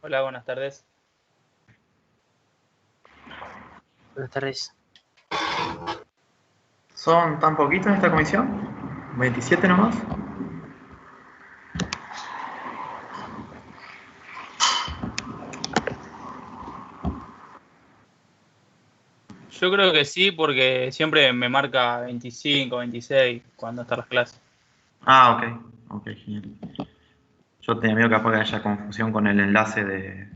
Hola, buenas tardes. Buenas tardes. ¿Son tan poquitos en esta comisión? ¿27 nomás? Yo creo que sí, porque siempre me marca 25, 26 cuando están las clases. Ah, ok. Ok, genial. Yo tenía miedo que capaz que haya confusión con el enlace de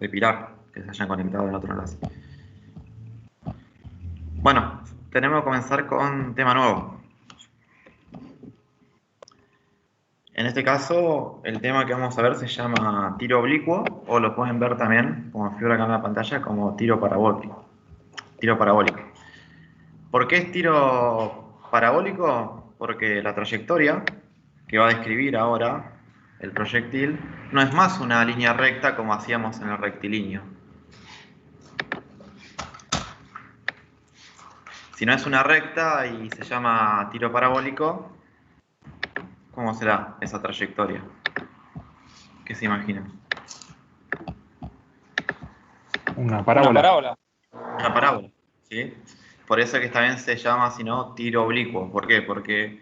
Pilar, que se hayan conectado en otro enlace. Bueno, tenemos que comenzar con tema nuevo. En este caso, el tema que vamos a ver se llama tiro oblicuo, o lo pueden ver también, como figura acá en la pantalla, como tiro parabólico. Tiro parabólico. ¿Por qué es tiro parabólico? Porque la trayectoria que va a describir ahora el proyectil no es más una línea recta como hacíamos en el rectilíneo. Si no es una recta y se llama tiro parabólico, ¿cómo será esa trayectoria? ¿Qué se imaginan? Una Una parábola. parábola. Una parábola, ¿sí? Por eso que también se llama, si no, tiro oblicuo. ¿Por qué? Porque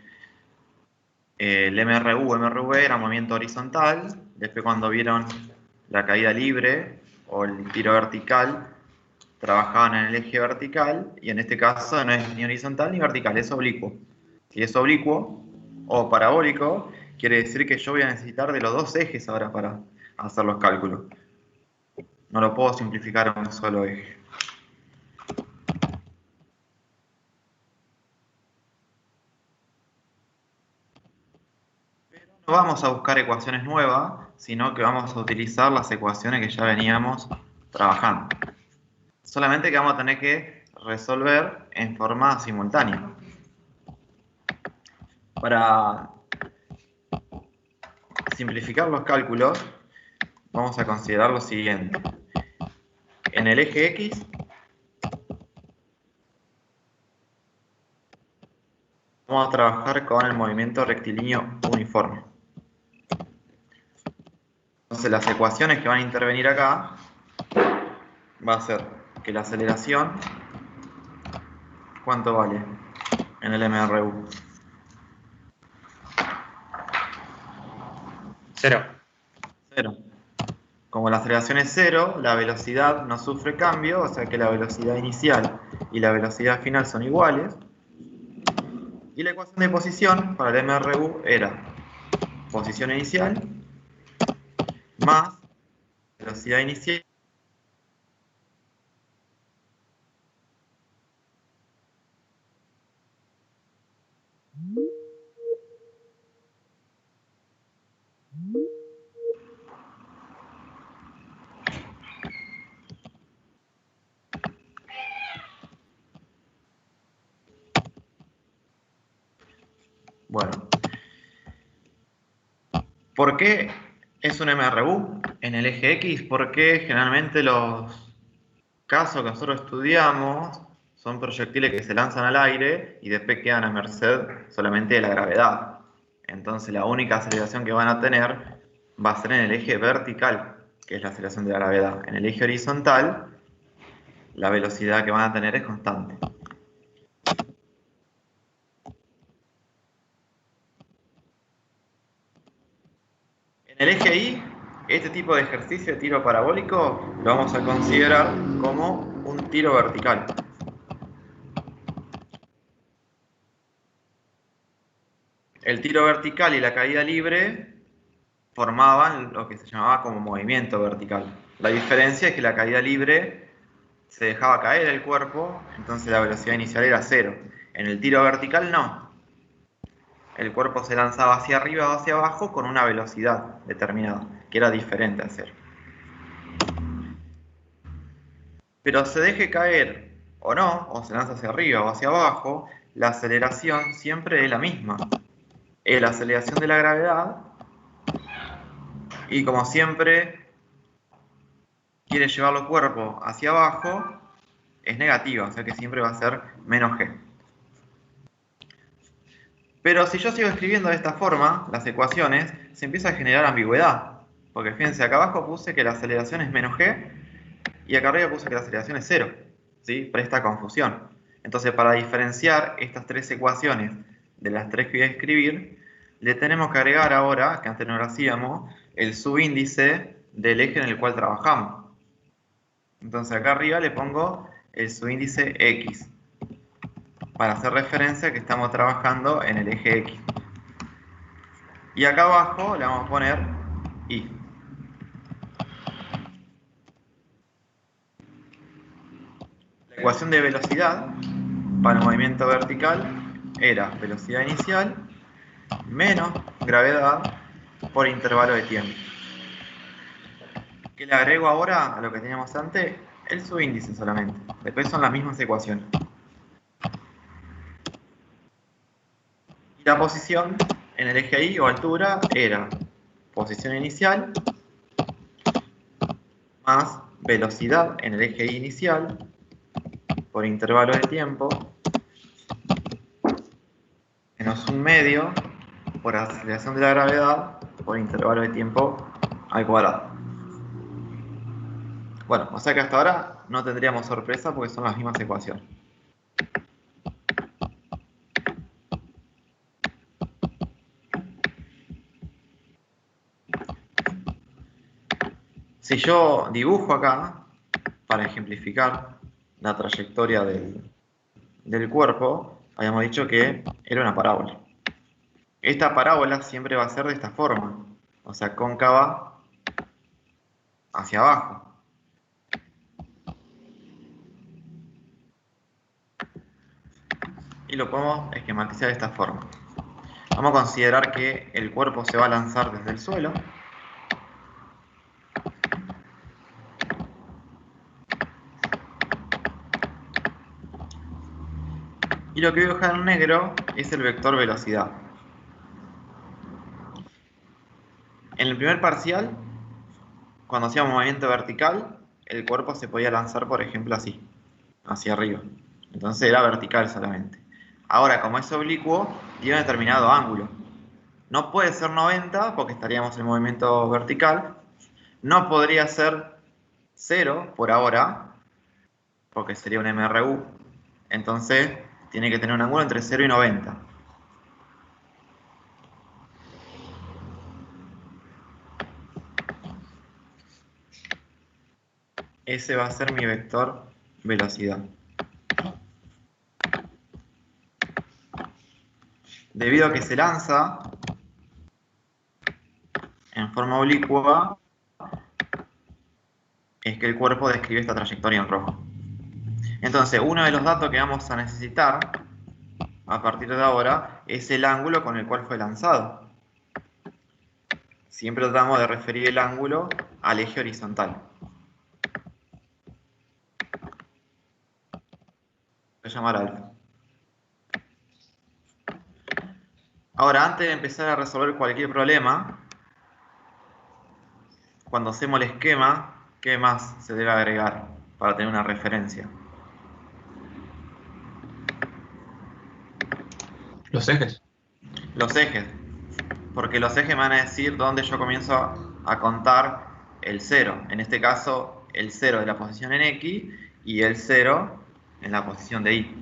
el MRV era movimiento horizontal, después cuando vieron la caída libre o el tiro vertical, trabajaban en el eje vertical, y en este caso no es ni horizontal ni vertical, es oblicuo. Si es oblicuo o parabólico, quiere decir que yo voy a necesitar de los dos ejes ahora para hacer los cálculos. No lo puedo simplificar a un solo eje. No vamos a buscar ecuaciones nuevas, sino que vamos a utilizar las ecuaciones que ya veníamos trabajando. Solamente que vamos a tener que resolver en forma simultánea. Para simplificar los cálculos, vamos a considerar lo siguiente. En el eje X, vamos a trabajar con el movimiento rectilíneo uniforme. Entonces las ecuaciones que van a intervenir acá va a ser que la aceleración, ¿cuánto vale en el MRU? 0. 0. Como la aceleración es 0, la velocidad no sufre cambio, o sea que la velocidad inicial y la velocidad final son iguales. Y la ecuación de posición para el MRU era posición inicial más velocidad inicial Bueno, ¿por qué es un MRU en el eje X? Porque generalmente los casos que nosotros estudiamos son proyectiles que se lanzan al aire y después quedan a merced solamente de la gravedad. Entonces la única aceleración que van a tener va a ser en el eje vertical, que es la aceleración de la gravedad. En el eje horizontal, la velocidad que van a tener es constante. En el eje Y, este tipo de ejercicio de tiro parabólico lo vamos a considerar como un tiro vertical. El tiro vertical y la caída libre formaban lo que se llamaba como movimiento vertical. La diferencia es que la caída libre se dejaba caer el cuerpo, entonces la velocidad inicial era 0. En el tiro vertical no. El cuerpo se lanzaba hacia arriba o hacia abajo con una velocidad determinada, que era diferente a 0. Pero se deje caer o no, o se lanza hacia arriba o hacia abajo, la aceleración siempre es la misma. Es la aceleración de la gravedad, y como siempre quiere llevar el cuerpo hacia abajo, es negativa, o sea que siempre va a ser menos g. Pero si yo sigo escribiendo de esta forma las ecuaciones, se empieza a generar ambigüedad. Porque fíjense, acá abajo puse que la aceleración es menos g y acá arriba puse que la aceleración es 0. ¿Sí? Presta confusión. Entonces, para diferenciar estas tres ecuaciones de las tres que voy a escribir, le tenemos que agregar ahora, que antes no lo hacíamos, el subíndice del eje en el cual trabajamos. Entonces acá arriba le pongo el subíndice x, para hacer referencia a que estamos trabajando en el eje x. Y acá abajo le vamos a poner y. La ecuación de velocidad para el movimiento vertical era velocidad inicial menos gravedad por intervalo de tiempo. ¿Qué le agrego ahora a lo que teníamos antes? El subíndice solamente. Después son las mismas ecuaciones. Y la posición en el eje Y o altura era posición inicial más velocidad en el eje Y inicial por intervalo de tiempo menos un medio por aceleración de la gravedad por intervalo de tiempo al cuadrado. Bueno, o sea que hasta ahora no tendríamos sorpresa porque son las mismas ecuaciones. Si yo dibujo acá, para ejemplificar la trayectoria del cuerpo, habíamos dicho que era una parábola. Esta parábola siempre va a ser de esta forma, o sea, cóncava hacia abajo. Y lo podemos esquematizar de esta forma. Vamos a considerar que el cuerpo se va a lanzar desde el suelo. Y lo que voy a dejar en negro es el vector velocidad. En el primer parcial, cuando hacíamos movimiento vertical, el cuerpo se podía lanzar, por ejemplo, así, hacia arriba. Entonces era vertical solamente. Ahora, como es oblicuo, tiene un determinado ángulo. No puede ser 90 porque estaríamos en movimiento vertical. No podría ser 0 por ahora, porque sería un MRU. Entonces tiene que tener un ángulo entre 0 y 90. Ese va a ser mi vector velocidad. Debido a que se lanza en forma oblicua, es que el cuerpo describe esta trayectoria en rojo. Entonces, uno de los datos que vamos a necesitar a partir de ahora es el ángulo con el cual fue lanzado. Siempre tratamos de referir el ángulo al eje horizontal. Voy a llamar alfa. Ahora, antes de empezar a resolver cualquier problema, cuando hacemos el esquema, ¿qué más se debe agregar para tener una referencia? Los ejes. Los ejes. Porque los ejes me van a decir dónde yo comienzo a contar el 0. En este caso, el 0 de la posición en X y el 0 en la posición de Y.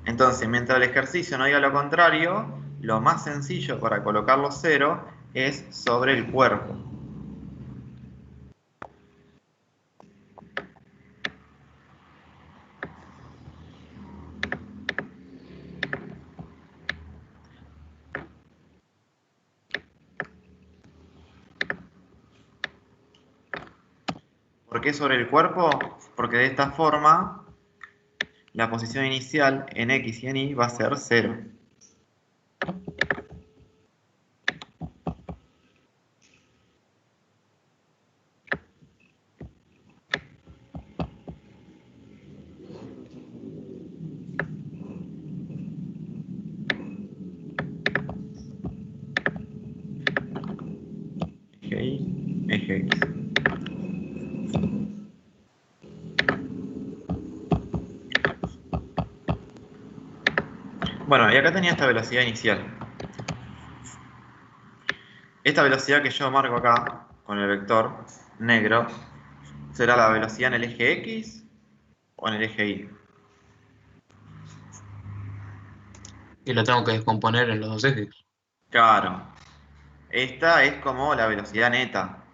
Entonces, mientras el ejercicio no diga lo contrario, lo más sencillo para colocar los 0 es sobre el cuerpo. ¿Por qué sobre el cuerpo? Porque de esta forma la posición inicial en X y en Y va a ser 0. Eje Y, eje X. Bueno, y acá tenía esta velocidad inicial. esta velocidad que yo marco acá, con el vector negro, ¿será la velocidad en el eje X o en el eje Y? Y lo tengo que descomponer en los dos ejes. Claro. Esta es como la velocidad neta,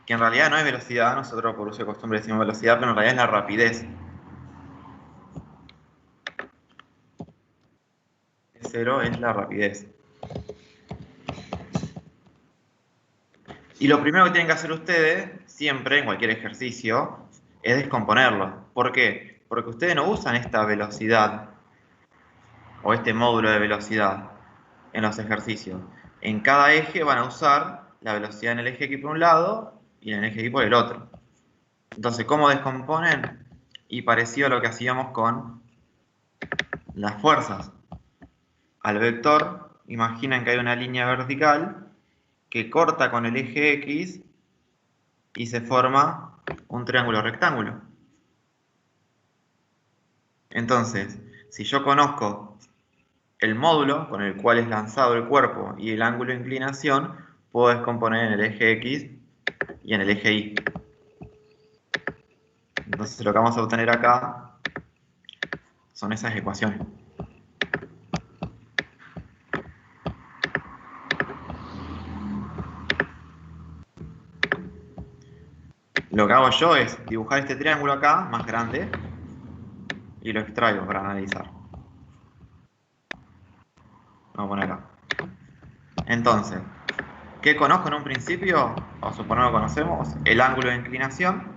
que en realidad no es velocidad, nosotros por uso de costumbre decimos velocidad, pero en realidad es la rapidez. Cero es la rapidez. Y lo primero que tienen que hacer ustedes, siempre en cualquier ejercicio, es descomponerlo. ¿Por qué? Porque ustedes no usan esta velocidad o este módulo de velocidad en los ejercicios. En cada eje van a usar la velocidad en el eje X por un lado y en el eje Y por el otro. Entonces, ¿cómo descomponen? Y parecido a lo que hacíamos con las fuerzas. Al vector, imaginen que hay una línea vertical que corta con el eje X y se forma un triángulo rectángulo. Entonces, si yo conozco el módulo con el cual es lanzado el cuerpo y el ángulo de inclinación, puedo descomponer en el eje X y en el eje Y. Entonces lo que vamos a obtener acá son esas ecuaciones. Lo que hago yo es dibujar este triángulo acá, más grande, y lo extraigo para analizar. Vamos a poner acá. Entonces, ¿qué conozco en un principio? O suponemos que conocemos el ángulo de inclinación.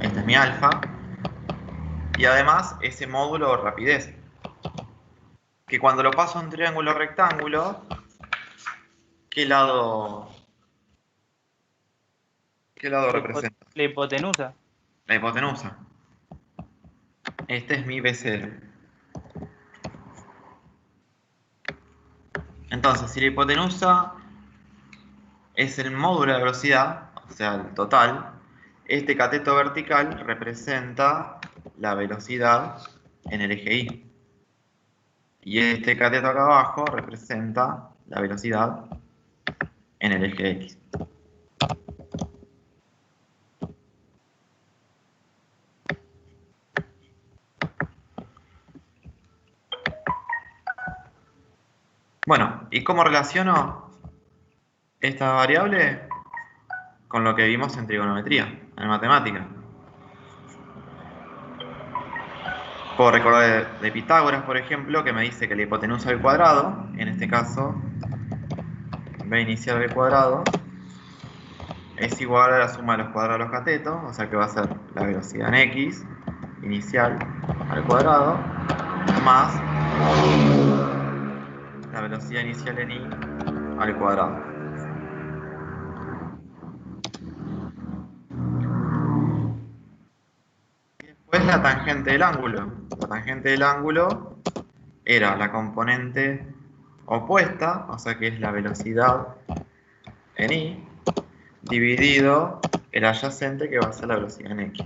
Este es mi alfa. Y además ese módulo de rapidez. Que cuando lo paso a un triángulo rectángulo, ¿qué lado representa? La hipotenusa. La hipotenusa. Este es mi BCD. Entonces, si la hipotenusa es el módulo de velocidad, o sea, el total, este cateto vertical representa la velocidad en el eje Y. Y este cateto acá abajo representa la velocidad en el eje X. Bueno, ¿y cómo relaciono esta variable con lo que vimos en trigonometría, en matemática? Puedo recordar de Pitágoras, por ejemplo, que me dice que la hipotenusa al cuadrado, en este caso, b inicial al cuadrado, es igual a la suma de los cuadrados de los catetos, o sea que va a ser la velocidad en X inicial al cuadrado, más la velocidad inicial en Y al cuadrado. Y después la tangente del ángulo. La tangente del ángulo era la componente opuesta, o sea que es la velocidad en Y, dividido el adyacente que va a ser la velocidad en X.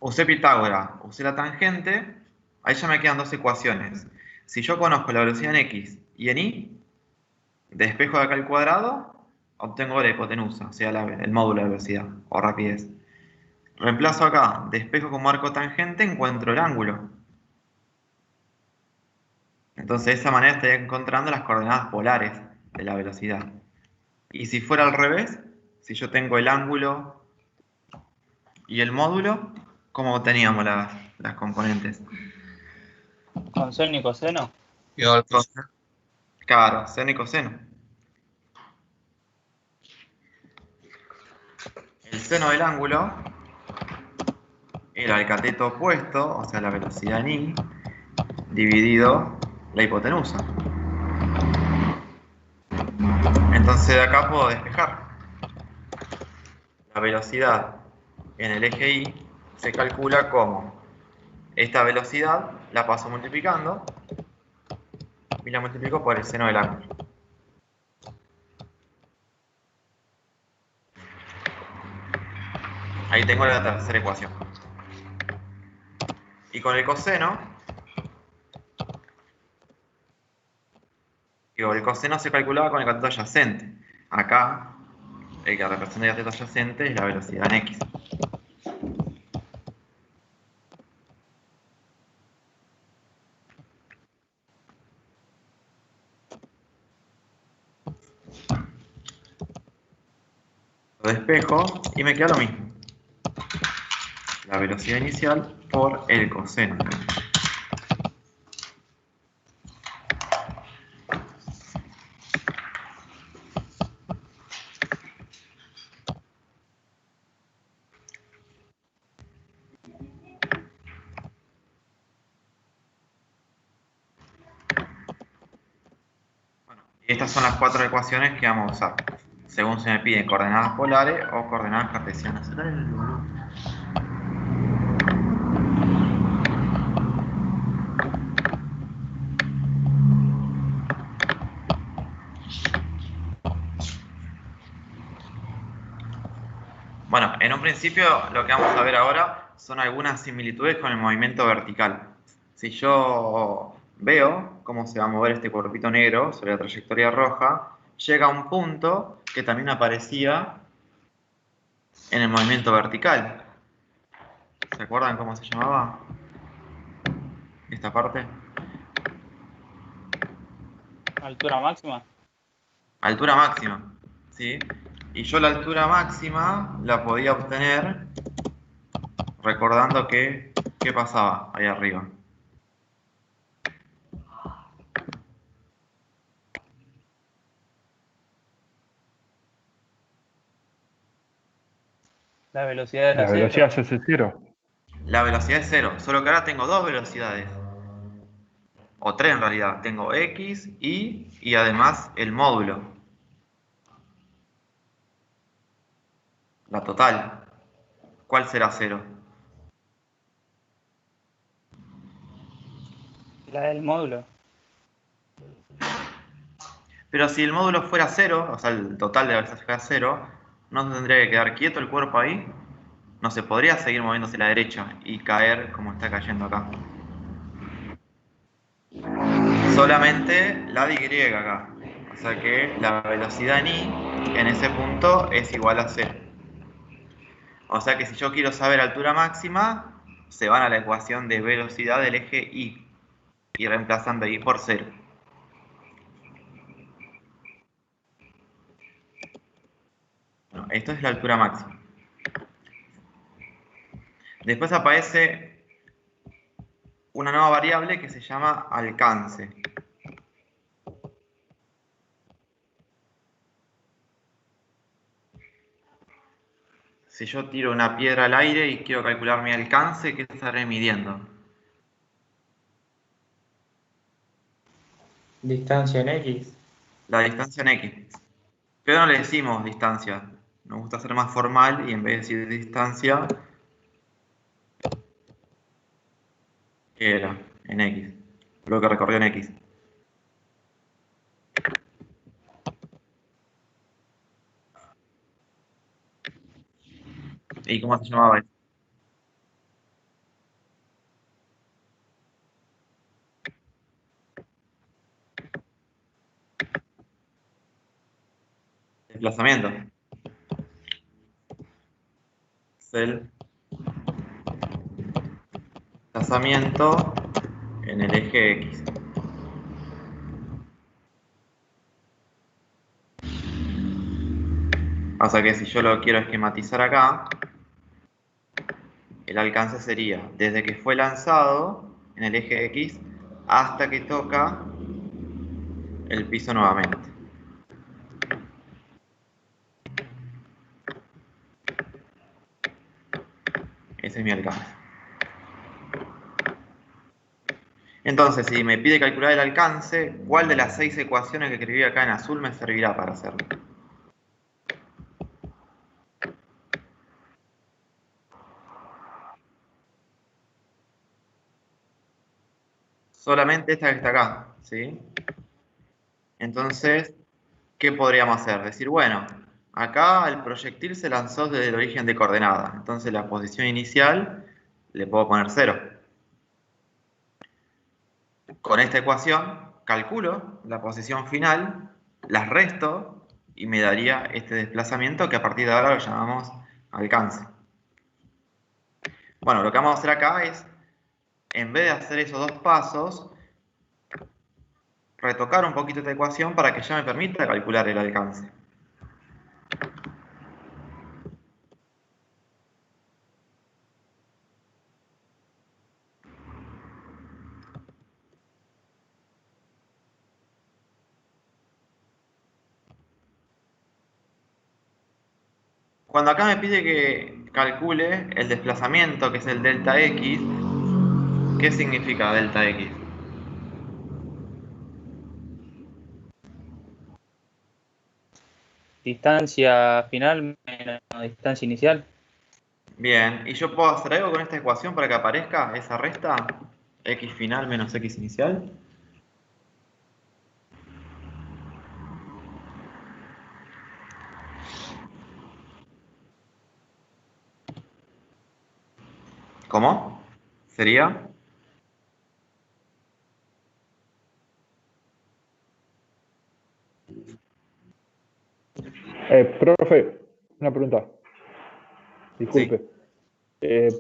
Usé Pitágoras, usé la tangente, ahí ya me quedan dos ecuaciones. Si yo conozco la velocidad en X y en Y, despejo de acá el cuadrado, obtengo la hipotenusa, o sea, el módulo de velocidad o rapidez. Reemplazo acá, despejo como arco tangente, encuentro el ángulo. Entonces de esa manera estaría encontrando las coordenadas polares de la velocidad. Y si fuera al revés, si yo tengo el ángulo y el módulo, ¿cómo teníamos las componentes? Con seno y coseno. Igual que Claro, seno y coseno. El seno del ángulo era el cateto opuesto, o sea, la velocidad en Y, dividido la hipotenusa. Entonces de acá puedo despejar. La velocidad en el eje Y se calcula como esta velocidad la paso multiplicando y la multiplico por el seno del ángulo. Ahí tengo la tercera ecuación. Y con el coseno, digo, el coseno se calculaba con el cateto adyacente. Acá, el que representa el cateto adyacente es la velocidad en x. Lo despejo y me queda lo mismo. La velocidad inicial por el coseno. Bueno, y estas son las 4 ecuaciones que vamos a usar, según se me piden coordenadas polares o coordenadas cartesianas. Bueno, en un principio lo que vamos a ver ahora son algunas similitudes con el movimiento vertical. Si yo veo cómo se va a mover este cuerpito negro sobre la trayectoria roja, llega a un punto que también aparecía en el movimiento vertical. ¿Se acuerdan cómo se llamaba esta parte? Altura máxima. Altura máxima, ¿sí? Y yo la altura máxima la podía obtener recordando que, ¿qué pasaba ahí arriba? La velocidad era La cero. velocidad se hace cero. La velocidad es cero, solo que ahora tengo dos velocidades. O tres en realidad. Tengo x, y además el módulo. La total. ¿Cuál será cero? La del módulo. Pero si el módulo fuera cero, o sea, el total de la velocidad fuera cero, ¿no se tendría que quedar quieto el cuerpo ahí? No se podría seguir moviéndose a la derecha y caer como está cayendo acá. Solamente la de y acá. O sea que la velocidad en y en ese punto es igual a cero. O sea que si yo quiero saber altura máxima, se van a la ecuación de velocidad del eje y reemplazando y por cero. Bueno, esto es la altura máxima. Después aparece una nueva variable que se llama alcance. Si yo tiro una piedra al aire y quiero calcular mi alcance, ¿qué estaré midiendo? Distancia en X. La distancia en X. Pero no le decimos distancia. Nos gusta ser más formal y en vez de decir distancia, ¿qué era? En X. Lo que recorrió en X. ¿Y cómo se llamaba eso? Desplazamiento. Es el desplazamiento en el eje X. O sea que si yo lo quiero esquematizar acá, el alcance sería desde que fue lanzado en el eje X hasta que toca el piso nuevamente. Ese es mi alcance. Entonces, si me pide calcular el alcance, ¿cuál de las 6 ecuaciones que escribí acá en azul me servirá para hacerlo? Solamente esta que está acá, ¿sí? Entonces, ¿qué podríamos hacer? Decir, bueno, acá el proyectil se lanzó desde el origen de coordenada. Entonces la posición inicial le puedo poner 0. Con esta ecuación calculo la posición final, las resto y me daría este desplazamiento que a partir de ahora lo llamamos alcance. Bueno, lo que vamos a hacer acá es, en vez de hacer esos dos pasos, retocar un poquito esta ecuación para que ya me permita calcular el alcance. Cuando acá me pide que calcule el desplazamiento, que es el delta x, ¿qué significa delta x? Distancia final menos distancia inicial. Bien, ¿y yo puedo hacer algo con esta ecuación para que aparezca esa resta? X final menos X inicial. ¿Cómo? ¿Sería? Profe, una pregunta. Disculpe.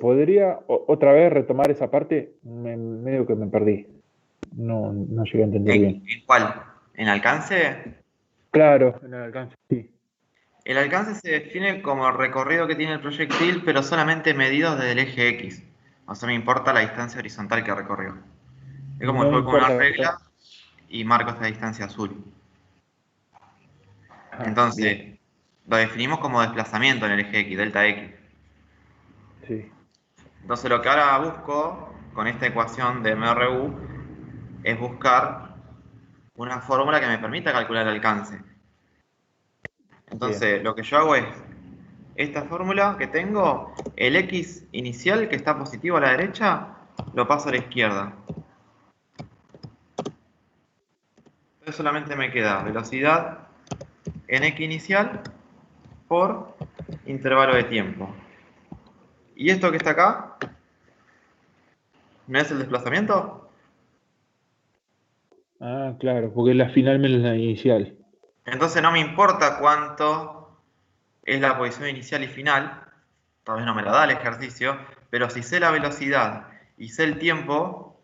¿Podría otra vez retomar esa parte? Medio que me perdí. No llegué a entender bien. ¿En cuál? ¿En alcance? Claro, en el alcance, sí. El alcance se define como el recorrido que tiene el proyectil, pero solamente medido desde el eje X. O sea, me importa la distancia horizontal que recorrió. Es como No que juego con una importa. regla y marco esta distancia azul. Entonces, Bien. lo definimos como desplazamiento en el eje X, delta X. Sí. Entonces, lo que ahora busco con esta ecuación de MRU es buscar una fórmula que me permita calcular el alcance. Entonces, lo que yo hago es, esta fórmula que tengo, el X inicial que está positivo a la derecha, lo paso a la izquierda. Entonces solamente me queda velocidad en X inicial por intervalo de tiempo. ¿Y esto que está acá? ¿Me es el desplazamiento? Ah, claro, porque la final menos la inicial. Entonces no me importa cuánto es la posición inicial y final, tal vez no me la da el ejercicio, pero si sé la velocidad y sé el tiempo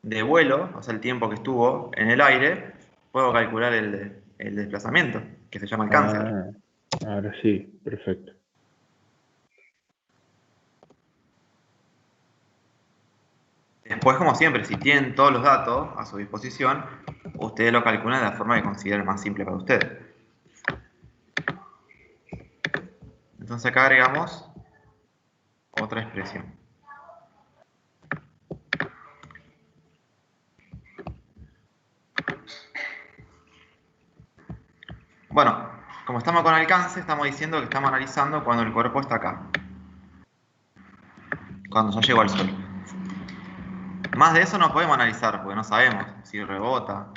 de vuelo, o sea, el tiempo que estuvo en el aire, puedo calcular el desplazamiento, que se llama alcance. Ah, ahora sí, perfecto. Después, como siempre, si tienen todos los datos a su disposición, ustedes lo calculan de la forma que consideren más simple para ustedes. Entonces acá agregamos otra expresión. Bueno, como estamos con alcance, estamos diciendo que estamos analizando cuando el cuerpo está acá. Cuando ya llegó al Sol. Más de eso no podemos analizar, porque no sabemos si rebota,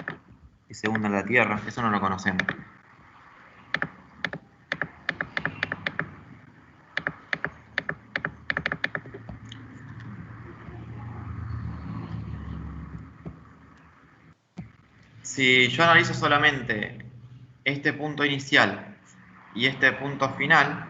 si se hunde en la Tierra, eso no lo conocemos. Si yo analizo solamente este punto inicial y este punto final,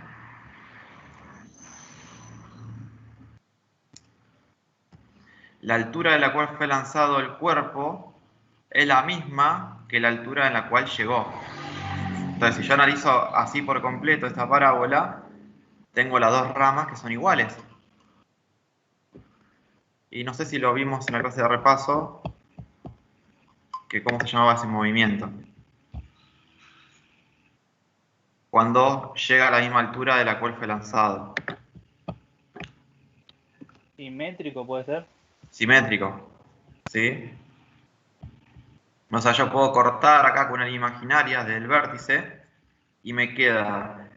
la altura de la cual fue lanzado el cuerpo es la misma que la altura en la cual llegó. Entonces, si yo analizo así por completo esta parábola, tengo las dos ramas que son iguales. Y no sé si lo vimos en la clase de repaso, que cómo se llamaba ese movimiento. Cuando llega a la misma altura de la cual fue lanzado. Simétrico puede ser. Simétrico. ¿Sí? O sea, yo puedo cortar acá con una línea imaginaria del vértice y me queda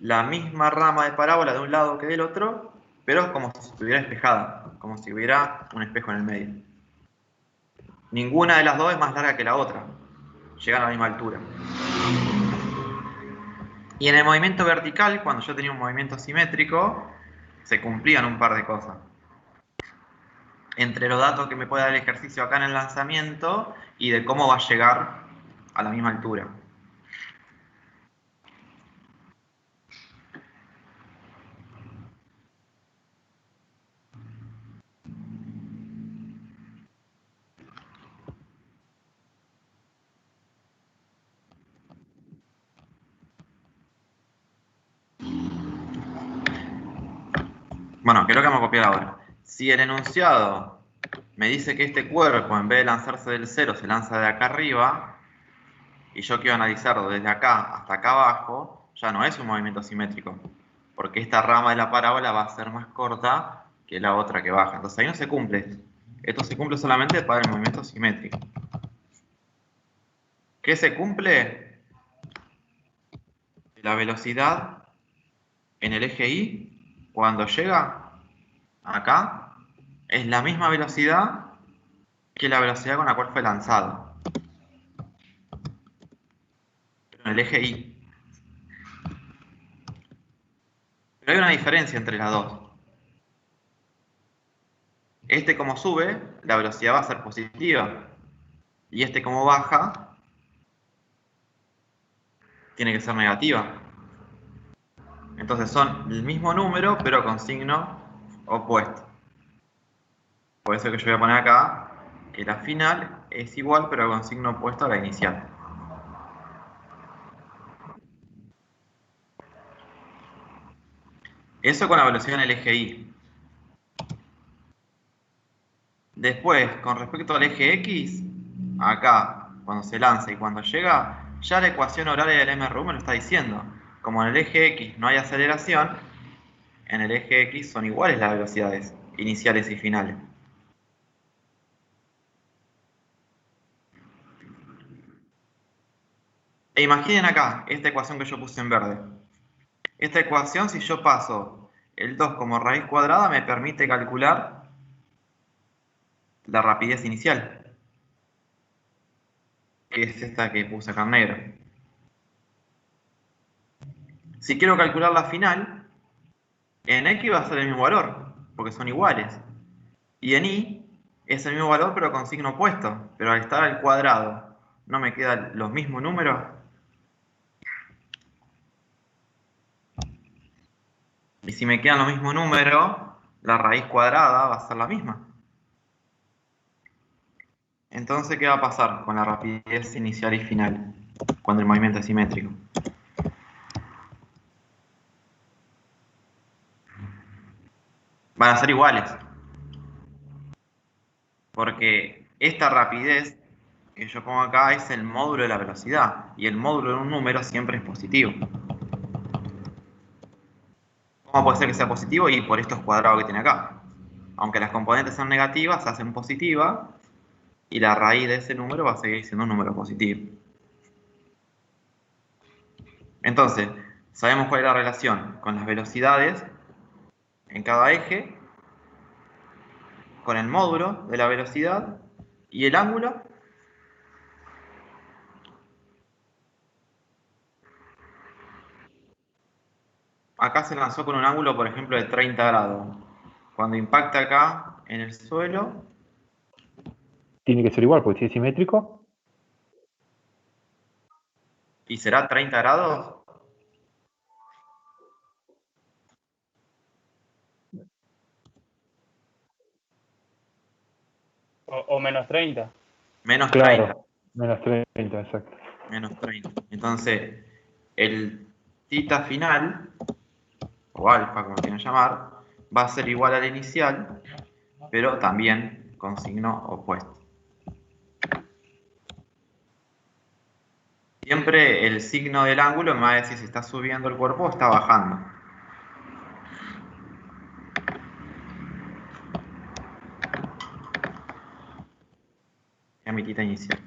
la misma rama de parábola de un lado que del otro, pero como si estuviera espejada, como si hubiera un espejo en el medio. Ninguna de las dos es más larga que la otra. Llegan a la misma altura. Y en el movimiento vertical, cuando yo tenía un movimiento simétrico, se cumplían un par de cosas. Entre los datos que me puede dar el ejercicio acá en el lanzamiento y de cómo va a llegar a la misma altura. Bueno, ¿qué es lo que vamos a copiar ahora? Si el enunciado me dice que este cuerpo, en vez de lanzarse del cero, se lanza de acá arriba, y yo quiero analizarlo desde acá hasta acá abajo, ya no es un movimiento simétrico, porque esta rama de la parábola va a ser más corta que la otra que baja. Entonces ahí no se cumple. Esto se cumple solamente para el movimiento simétrico. ¿Qué se cumple? La velocidad en el eje Y, cuando llega acá, es la misma velocidad que la velocidad con la cual fue lanzado. Pero en el eje Y. Pero hay una diferencia entre las dos. Este como sube, la velocidad va a ser positiva. Y este como baja, tiene que ser negativa. Entonces son el mismo número, pero con signo opuesto. Por eso que yo voy a poner acá que la final es igual, pero con signo opuesto a la inicial. Eso con la velocidad en el eje Y. Después, con respecto al eje X, acá, cuando se lanza y cuando llega, ya la ecuación horaria del MRU me lo está diciendo. Como en el eje X no hay aceleración, en el eje X son iguales las velocidades iniciales y finales. E imaginen acá, esta ecuación que yo puse en verde. Esta ecuación, si yo paso el 2 como raíz cuadrada, me permite calcular la rapidez inicial, que es esta que puse acá en negro. Si quiero calcular la final, en X va a ser el mismo valor, porque son iguales. Y en Y es el mismo valor, pero con signo opuesto. Pero al estar al cuadrado, ¿no me quedan los mismos números? Y si me quedan los mismos números, la raíz cuadrada va a ser la misma. Entonces, ¿qué va a pasar con la rapidez inicial y final cuando el movimiento es simétrico? Van a ser iguales. Porque esta rapidez que yo pongo acá es el módulo de la velocidad. Y el módulo de un número siempre es positivo. ¿Cómo puede ser que sea positivo? Y por estos cuadrados que tiene acá. Aunque las componentes sean negativas, se hacen positivas. Y la raíz de ese número va a seguir siendo un número positivo. Entonces, sabemos cuál es la relación con las velocidades en cada eje, con el módulo de la velocidad y el ángulo. Acá se lanzó con un ángulo, por ejemplo, de 30 grados. Cuando impacta acá en el suelo, Tiene que ser igual, porque si es simétrico, ¿y será 30 grados? O menos 30. Menos claro, 30. menos 30, exacto. Menos 30. Entonces, el θ final, o alfa, como quieran llamar, va a ser igual al inicial, pero también con signo opuesto. Siempre el signo del ángulo me va a decir si está subiendo el cuerpo o está bajando. Es mi tita inicial.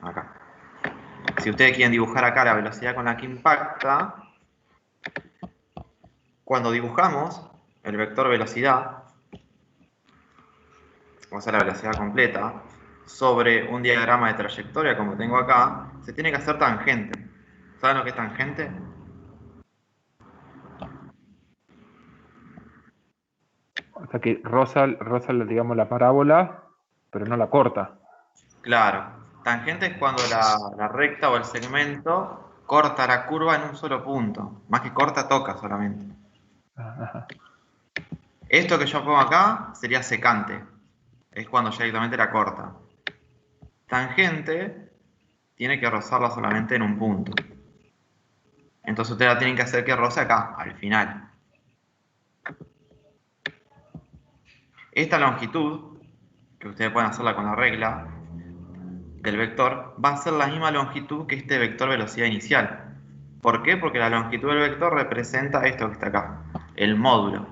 Acá. Si ustedes quieren dibujar acá la velocidad con la que impacta, cuando dibujamos el vector velocidad, o sea la velocidad completa, sobre un diagrama de trayectoria como tengo acá, se tiene que hacer tangente. ¿Saben lo que es tangente? O sea que roza, digamos, la parábola, pero no la corta. Claro. Tangente es cuando la recta o el segmento corta la curva en un solo punto. Más que corta, toca solamente. Ajá. Esto que yo pongo acá sería secante. Es cuando ya directamente la corta. Tangente tiene que rozarla solamente en un punto. Entonces ustedes la tienen que hacer que roce acá, al final. Esta longitud, que ustedes pueden hacerla con la regla del vector, va a ser la misma longitud que este vector velocidad inicial. ¿Por qué? Porque la longitud del vector representa esto que está acá, el módulo.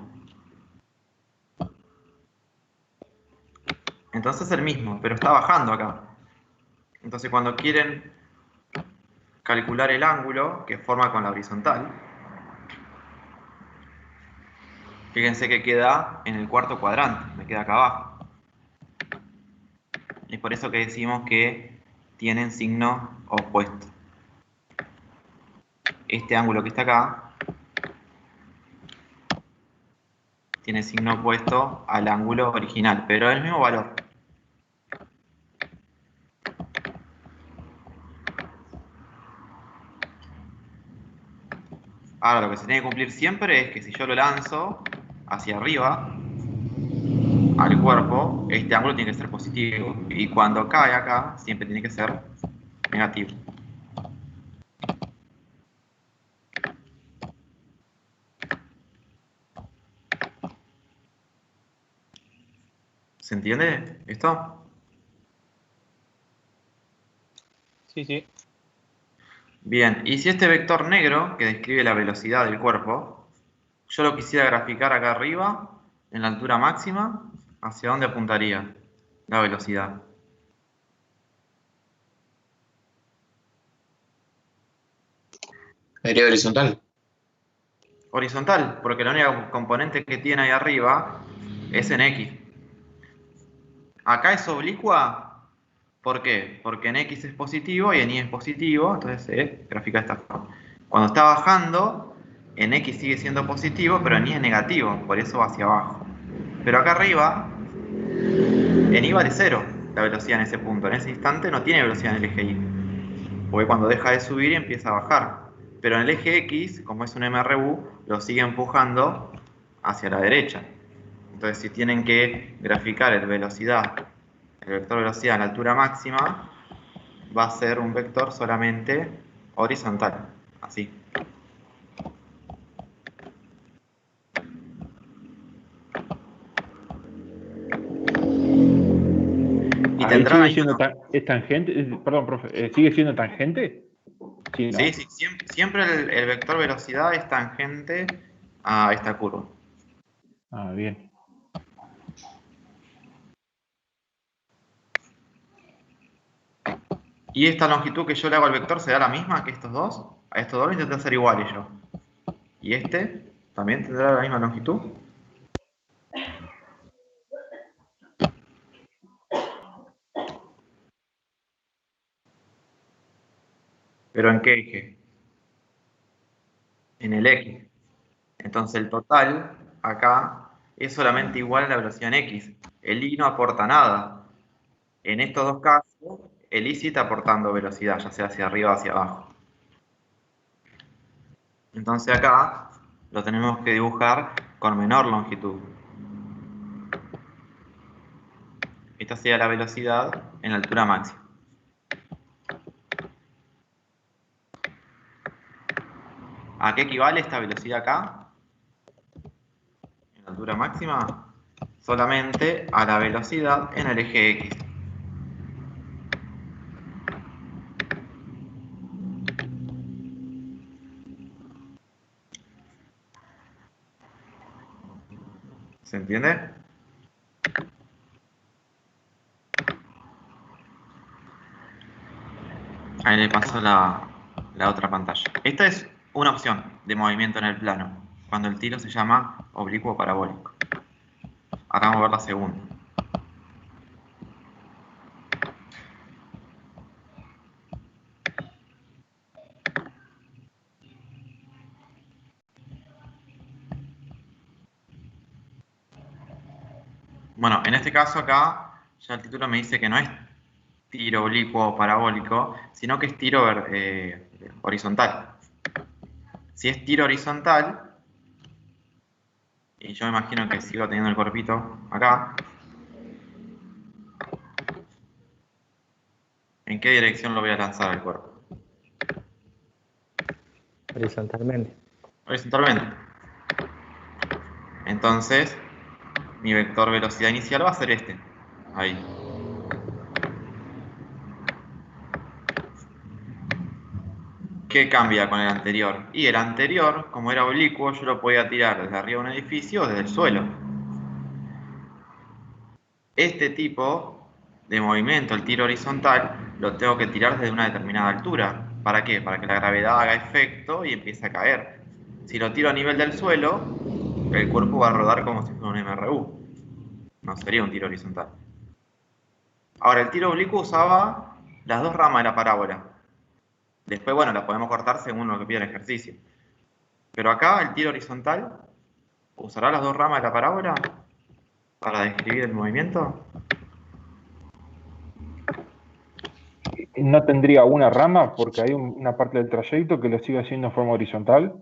Entonces es el mismo, pero está bajando acá. Entonces cuando quieren calcular el ángulo que forma con la horizontal, fíjense que queda en el cuarto cuadrante, me queda acá abajo. Es por eso que decimos que tienen signo opuesto. Este ángulo que está acá tiene signo opuesto al ángulo original, pero es el mismo valor. Ahora lo que se tiene que cumplir siempre es que si yo lo lanzo hacia arriba al cuerpo, este ángulo tiene que ser positivo. Y cuando cae acá, siempre tiene que ser negativo. ¿Se entiende esto? Sí, sí. Bien, y si este vector negro, que describe la velocidad del cuerpo, yo lo quisiera graficar acá arriba, en la altura máxima, ¿hacia dónde apuntaría la velocidad? Sería horizontal. Horizontal, porque la única componente que tiene ahí arriba es en X. Acá es oblicua, ¿por qué? Porque en X es positivo y en Y es positivo, entonces se grafica de esta forma. Cuando está bajando, en X sigue siendo positivo, pero en Y es negativo, por eso va hacia abajo. Pero acá arriba, en Y vale 0 la velocidad en ese punto. En ese instante no tiene velocidad en el eje Y, porque cuando deja de subir empieza a bajar. Pero en el eje X, como es un MRU, lo sigue empujando hacia la derecha. Entonces, si tienen que graficar el vector velocidad en la altura máxima, va a ser un vector solamente horizontal, así. Y Ahí tendrá la sigue siendo misma... es tangente. Perdón, profe, ¿sigue siendo tangente? Sí, ¿no? Sí, sí, siempre el vector velocidad es tangente a esta curva. Ah, bien. Y esta longitud que yo le hago al vector será la misma que estos dos. A estos dos lo intenté hacer iguales yo. Y este también tendrá la misma longitud. ¿Pero en qué eje? En el X. Entonces el total acá es solamente igual a la velocidad en X. El Y no aporta nada. En estos dos casos, el Y sí está aportando velocidad, ya sea hacia arriba o hacia abajo. Entonces acá lo tenemos que dibujar con menor longitud. Esta sería la velocidad en la altura máxima. ¿A qué equivale esta velocidad acá? En la altura máxima, solamente a la velocidad en el eje X. ¿Se entiende? Ahí le paso la otra pantalla. Esta es una opción de movimiento en el plano, cuando el tiro se llama oblicuo parabólico. Ahora vamos a ver la segunda. Bueno, en este caso acá, ya el título me dice que no es tiro oblicuo o parabólico, sino que es tiro horizontal. Si es tiro horizontal, y yo me imagino que sigo teniendo el cuerpito acá, ¿en qué dirección lo voy a lanzar al cuerpo? Horizontalmente. Horizontalmente. Entonces, mi vector velocidad inicial va a ser este. Ahí. ¿Qué cambia con el anterior? Y el anterior, como era oblicuo, yo lo podía tirar desde arriba de un edificio o desde el suelo. Este tipo de movimiento, el tiro horizontal, lo tengo que tirar desde una determinada altura. ¿Para qué? Para que la gravedad haga efecto y empiece a caer. Si lo tiro a nivel del suelo, el cuerpo va a rodar como si fuera un MRU. No sería un tiro horizontal. Ahora, el tiro oblicuo usaba las dos ramas de la parábola. Después, bueno, las podemos cortar según lo que pide el ejercicio. Pero acá, el tiro horizontal, ¿usará las dos ramas de la parábola para describir el movimiento? No tendría una rama porque hay una parte del trayecto que lo sigue haciendo en forma horizontal.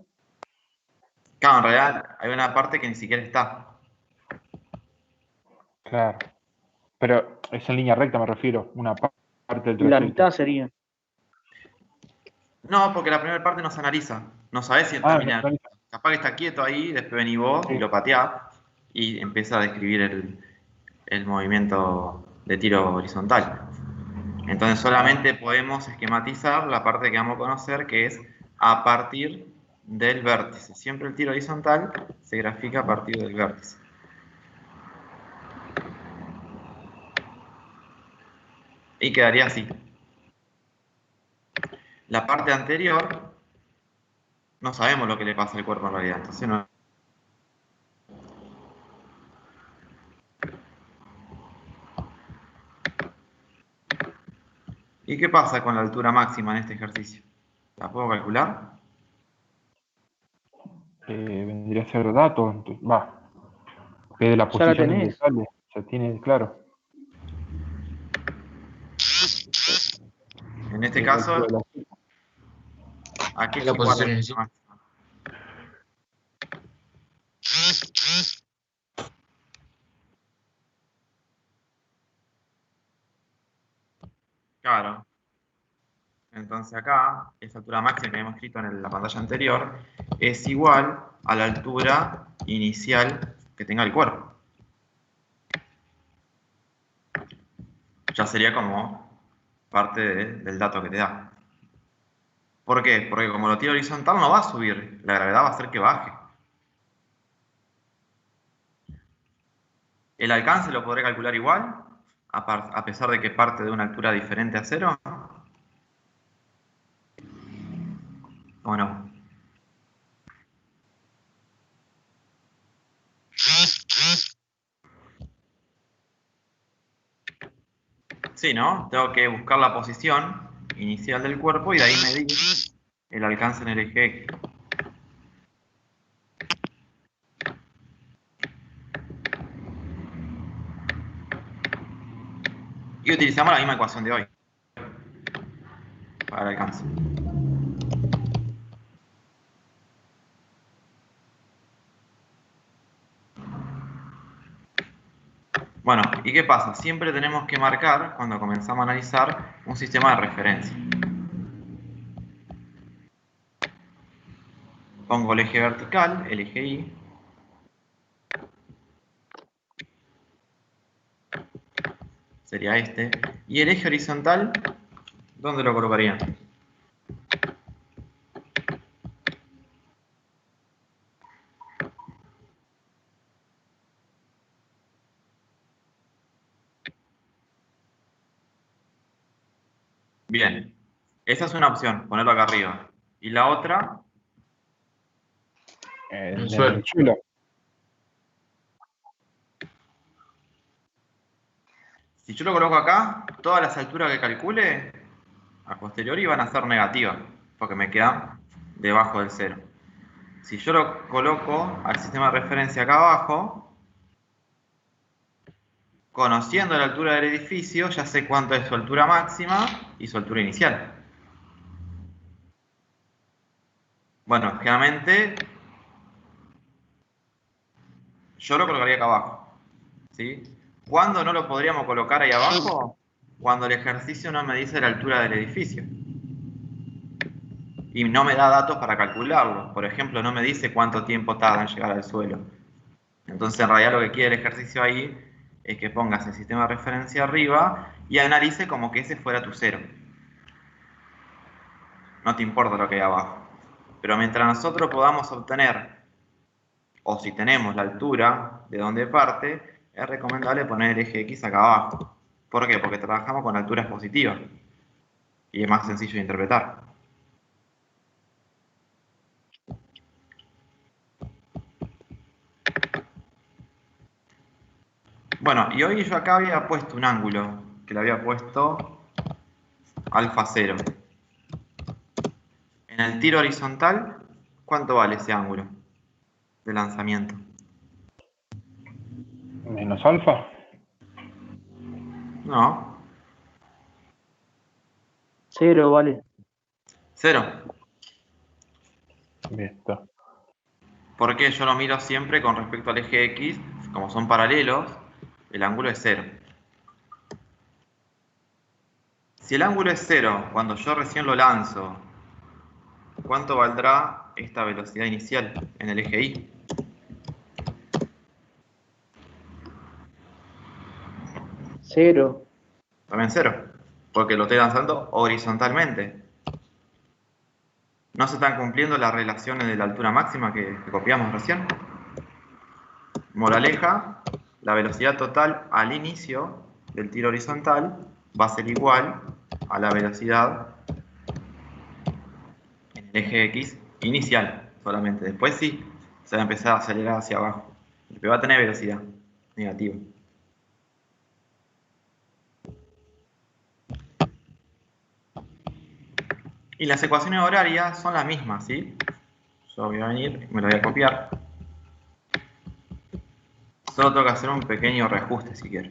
Claro, en realidad hay una parte que ni siquiera está. Claro. Pero es en línea recta, me refiero. Una parte del Y la trayecto. mitad sería. No, porque la primera parte no se analiza. No sabés si está en línea recta. Capaz que está quieto ahí, después venís vos y lo pateás y empieza a describir el movimiento de tiro horizontal. Entonces solamente podemos esquematizar la parte que vamos a conocer, que es a partir del vértice. Siempre el tiro horizontal se grafica a partir del vértice. Y quedaría así. La parte anterior, no sabemos lo que le pasa al cuerpo en realidad. Entonces no. ¿Y qué pasa con la altura máxima en este ejercicio? ¿La puedo calcular? Vendría a ser datos. Va. De la Ya la posición del tenés. detalle. Se tiene claro. En este caso, ¿a qué Es la equipo posición la inicial. máxima? Claro. Entonces acá, esa altura máxima que habíamos escrito en la pantalla anterior, es igual a la altura inicial que tenga el cuerpo. Ya sería como parte del dato que te da. ¿Por qué? Porque como lo tiro horizontal no va a subir, la gravedad va a hacer que baje. ¿El alcance lo podré calcular igual? A pesar de que parte de una altura diferente a cero. ¿O no? Sí, ¿no? Tengo que buscar la posición inicial del cuerpo y de ahí medir el alcance en el eje X. Y utilizamos la misma ecuación de hoy para el alcance. Bueno, ¿y qué pasa? Siempre tenemos que marcar, cuando comenzamos a analizar, un sistema de referencia. Pongo el eje vertical, el eje Y. Sería este. Y el eje horizontal, ¿dónde lo colocaría? Bien. Esa es una opción, ponerlo acá arriba. Y la otra, En el suelo. el suelo. si yo lo coloco acá, todas las alturas que calcule a posteriori van a ser negativas, porque me quedan debajo del cero. Si yo lo coloco al sistema de referencia acá abajo, conociendo la altura del edificio, ya sé cuánto es su altura máxima y su altura inicial. Bueno, generalmente yo lo colocaría acá abajo, ¿sí? ¿Cuándo no lo podríamos colocar ahí abajo? Cuando el ejercicio no me dice la altura del edificio. Y no me da datos para calcularlo. Por ejemplo, no me dice cuánto tiempo tarda en llegar al suelo. Entonces, en realidad lo que quiere el ejercicio ahí es que pongas el sistema de referencia arriba y analice como que ese fuera tu cero. No te importa lo que hay abajo. Pero mientras nosotros podamos obtener, o si tenemos la altura de donde parte, es recomendable poner el eje X acá abajo. ¿Por qué? Porque trabajamos con alturas positivas. Y es más sencillo de interpretar. Bueno, y hoy yo acá había puesto un ángulo, que le había puesto alfa 0. En el tiro horizontal, ¿cuánto vale ese ángulo de lanzamiento? Menos alfa. No, 0, vale. 0. Bien, está. Porque yo lo miro siempre con respecto al eje X, como son paralelos, el ángulo es 0. Si el ángulo es 0 cuando yo recién lo lanzo, ¿cuánto valdrá esta velocidad inicial en el eje Y? 0. También 0, porque lo estoy lanzando horizontalmente. ¿No se están cumpliendo las relaciones de la altura máxima que copiamos recién? Moraleja, la velocidad total al inicio del tiro horizontal va a ser igual a la velocidad en el eje X inicial solamente. Después sí, se va a empezar a acelerar hacia abajo. Pero va a tener velocidad negativa. Y las ecuaciones horarias son las mismas, ¿sí? Yo voy a venir, me lo voy a copiar. Solo tengo que hacer un pequeño reajuste si quiero.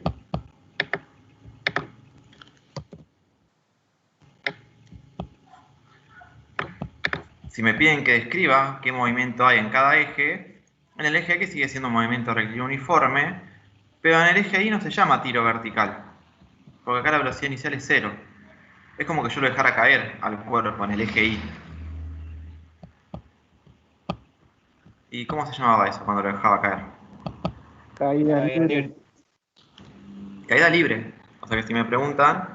Si me piden que describa qué movimiento hay en cada eje, en el eje X sigue siendo un movimiento rectilíneo uniforme, pero en el eje Y no se llama tiro vertical, porque acá la velocidad inicial es 0. Es como que yo lo dejara caer al cuerpo en el eje Y. ¿Y cómo se llamaba eso cuando lo dejaba caer? Caída Caída libre. libre. Caída libre. O sea que si me preguntan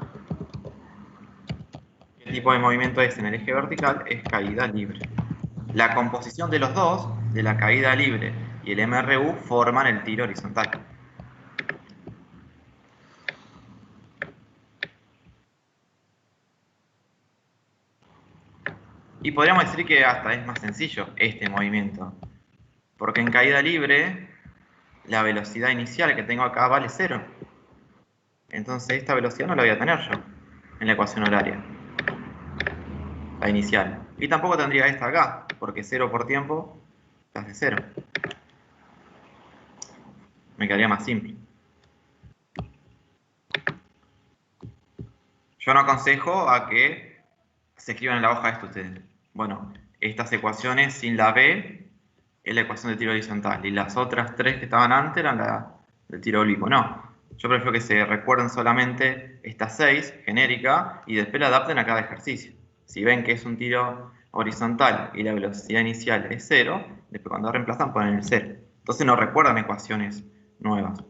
qué tipo de movimiento es en el eje vertical, es caída libre. La composición de los dos, de la caída libre y el MRU, forman el tiro horizontal. Y podríamos decir que hasta es más sencillo este movimiento. Porque en caída libre, la velocidad inicial que tengo acá vale 0. Entonces esta velocidad no la voy a tener yo en la ecuación horaria. La inicial. Y tampoco tendría esta acá, porque 0 por tiempo hace 0. Me quedaría más simple. Yo no aconsejo a que se escriban en la hoja esto ustedes. Bueno, estas ecuaciones sin la B es la ecuación de tiro horizontal y las otras tres que estaban antes eran la del tiro oblicuo. No, yo prefiero que se recuerden solamente estas 6 genéricas y después la adapten a cada ejercicio. Si ven que es un tiro horizontal y la velocidad inicial es 0, después cuando reemplazan ponen el 0. Entonces no recuerdan ecuaciones nuevas.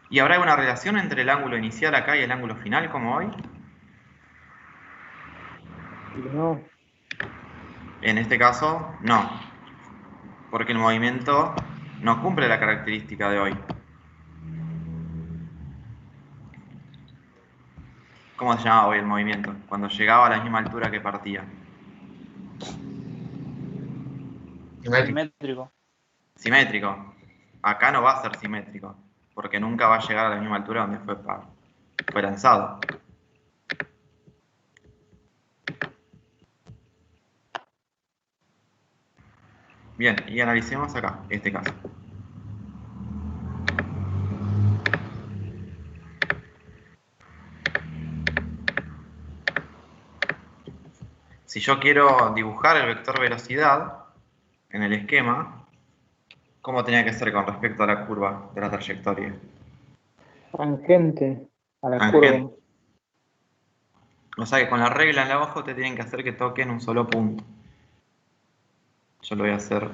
¿Y habrá una relación entre el ángulo inicial acá y el ángulo final como hoy? No. En este caso, no. Porque el movimiento no cumple la característica de hoy. ¿Cómo se llamaba hoy el movimiento? Cuando llegaba a la misma altura que partía. Simétrico. Simétrico. Simétrico. Acá no va a ser simétrico, porque nunca va a llegar a la misma altura donde fue lanzado. Bien, y analicemos acá, este caso. Si yo quiero dibujar el vector velocidad en el esquema, ¿cómo tenía que ser con respecto a la curva de la trayectoria? Tangente a la Tangente. curva. O sea que con la regla en la abajo te tienen que hacer que toquen un solo punto. Yo lo voy a hacer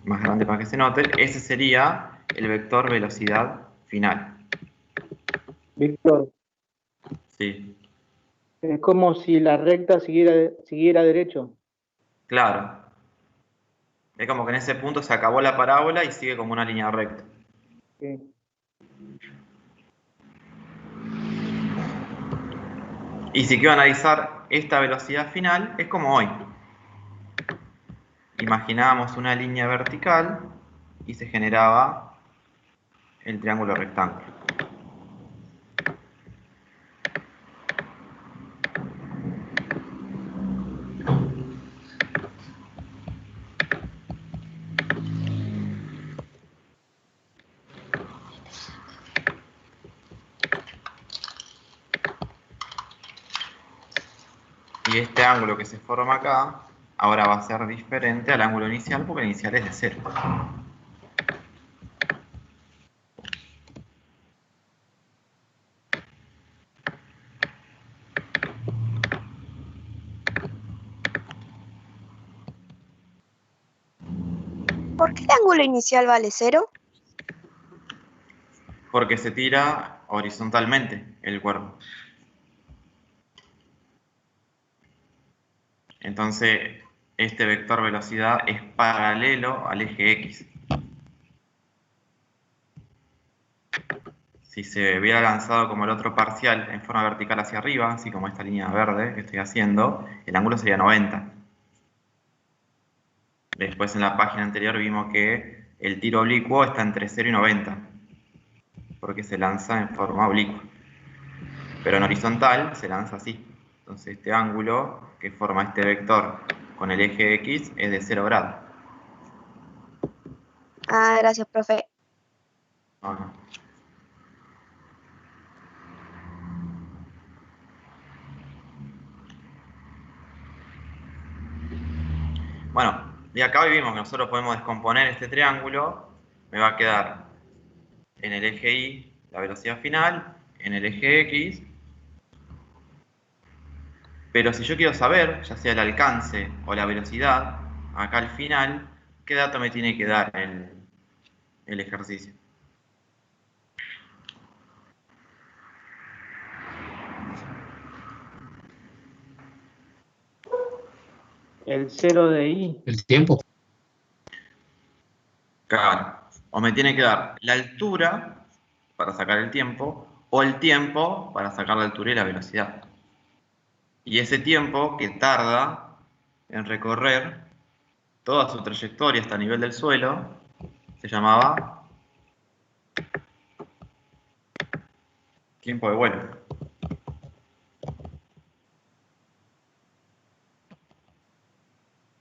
más grande para que se note. Ese sería el vector velocidad final. Víctor, Sí, es como si la recta siguiera derecho. claro. Es como que en ese punto se acabó la parábola y sigue como una línea recta. Sí. Y si quiero analizar esta velocidad final, es como hoy. Imaginábamos una línea vertical y se generaba el triángulo rectángulo. Y este ángulo que se forma acá, ahora va a ser diferente al ángulo inicial porque el inicial es de 0. ¿Por qué el ángulo inicial vale 0? Porque se tira horizontalmente el cuerpo. Entonces, este vector velocidad es paralelo al eje X. Si se hubiera lanzado como el otro parcial en forma vertical hacia arriba, así como esta línea verde que estoy haciendo, el ángulo sería 90. Después en la página anterior vimos que el tiro oblicuo está entre 0 y 90, porque se lanza en forma oblicua. Pero en horizontal se lanza así. Entonces este ángulo que forma este vector con el eje X es de 0 grados. Ah, gracias, profe. Ajá. Bueno, y acá hoy vimos que nosotros podemos descomponer este triángulo. Me va a quedar en el eje Y la velocidad final, en el eje X. Pero si yo quiero saber, ya sea el alcance o la velocidad, acá al final, ¿qué dato me tiene que dar el ejercicio? El 0 de I. El tiempo. Claro. O me tiene que dar la altura para sacar el tiempo, o el tiempo para sacar la altura y la velocidad. Y ese tiempo que tarda en recorrer toda su trayectoria hasta el nivel del suelo se llamaba tiempo de vuelo.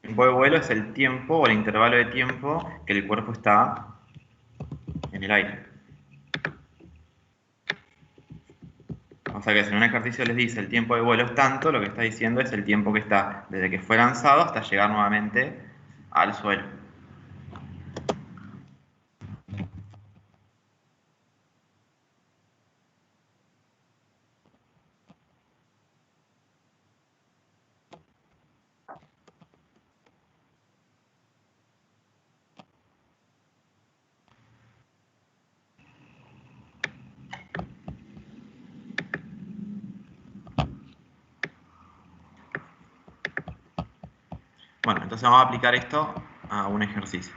El tiempo de vuelo es el tiempo o el intervalo de tiempo que el cuerpo está en el aire. O sea que si en un ejercicio les dice el tiempo de vuelo es tanto, lo que está diciendo es el tiempo que está desde que fue lanzado hasta llegar nuevamente al suelo. Bueno, entonces vamos a aplicar esto a un ejercicio.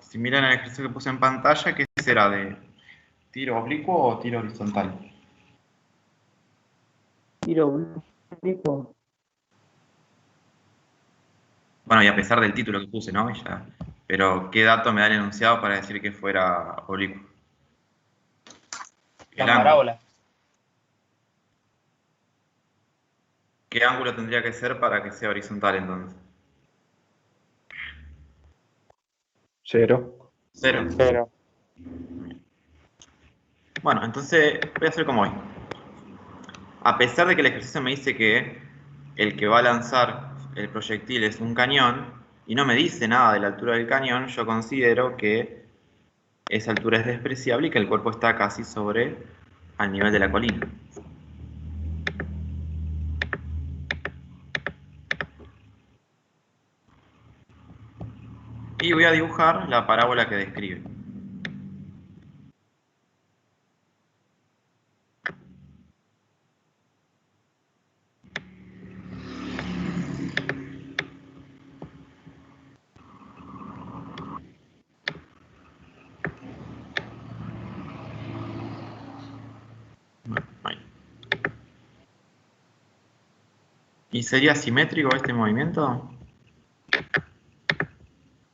Si miran el ejercicio que puse en pantalla, ¿qué será? ¿De tiro oblicuo o tiro horizontal? Tiro oblicuo. Bueno, y a pesar del título que puse, ¿no? Ya. Pero, ¿qué dato me da el enunciado para decir que fuera oblicuo? La El ángulo. parábola. ¿Qué ángulo tendría que ser para que sea horizontal entonces? 0. 0. Pero Bueno, entonces voy a hacer como hoy. A pesar de que el ejercicio me dice que el que va a lanzar el proyectil es un cañón y no me dice nada de la altura del cañón, yo considero que esa altura es despreciable y que el cuerpo está casi sobre al nivel de la colina. Y voy a dibujar la parábola que describe. Bueno, ahí. ¿Y sería simétrico este movimiento?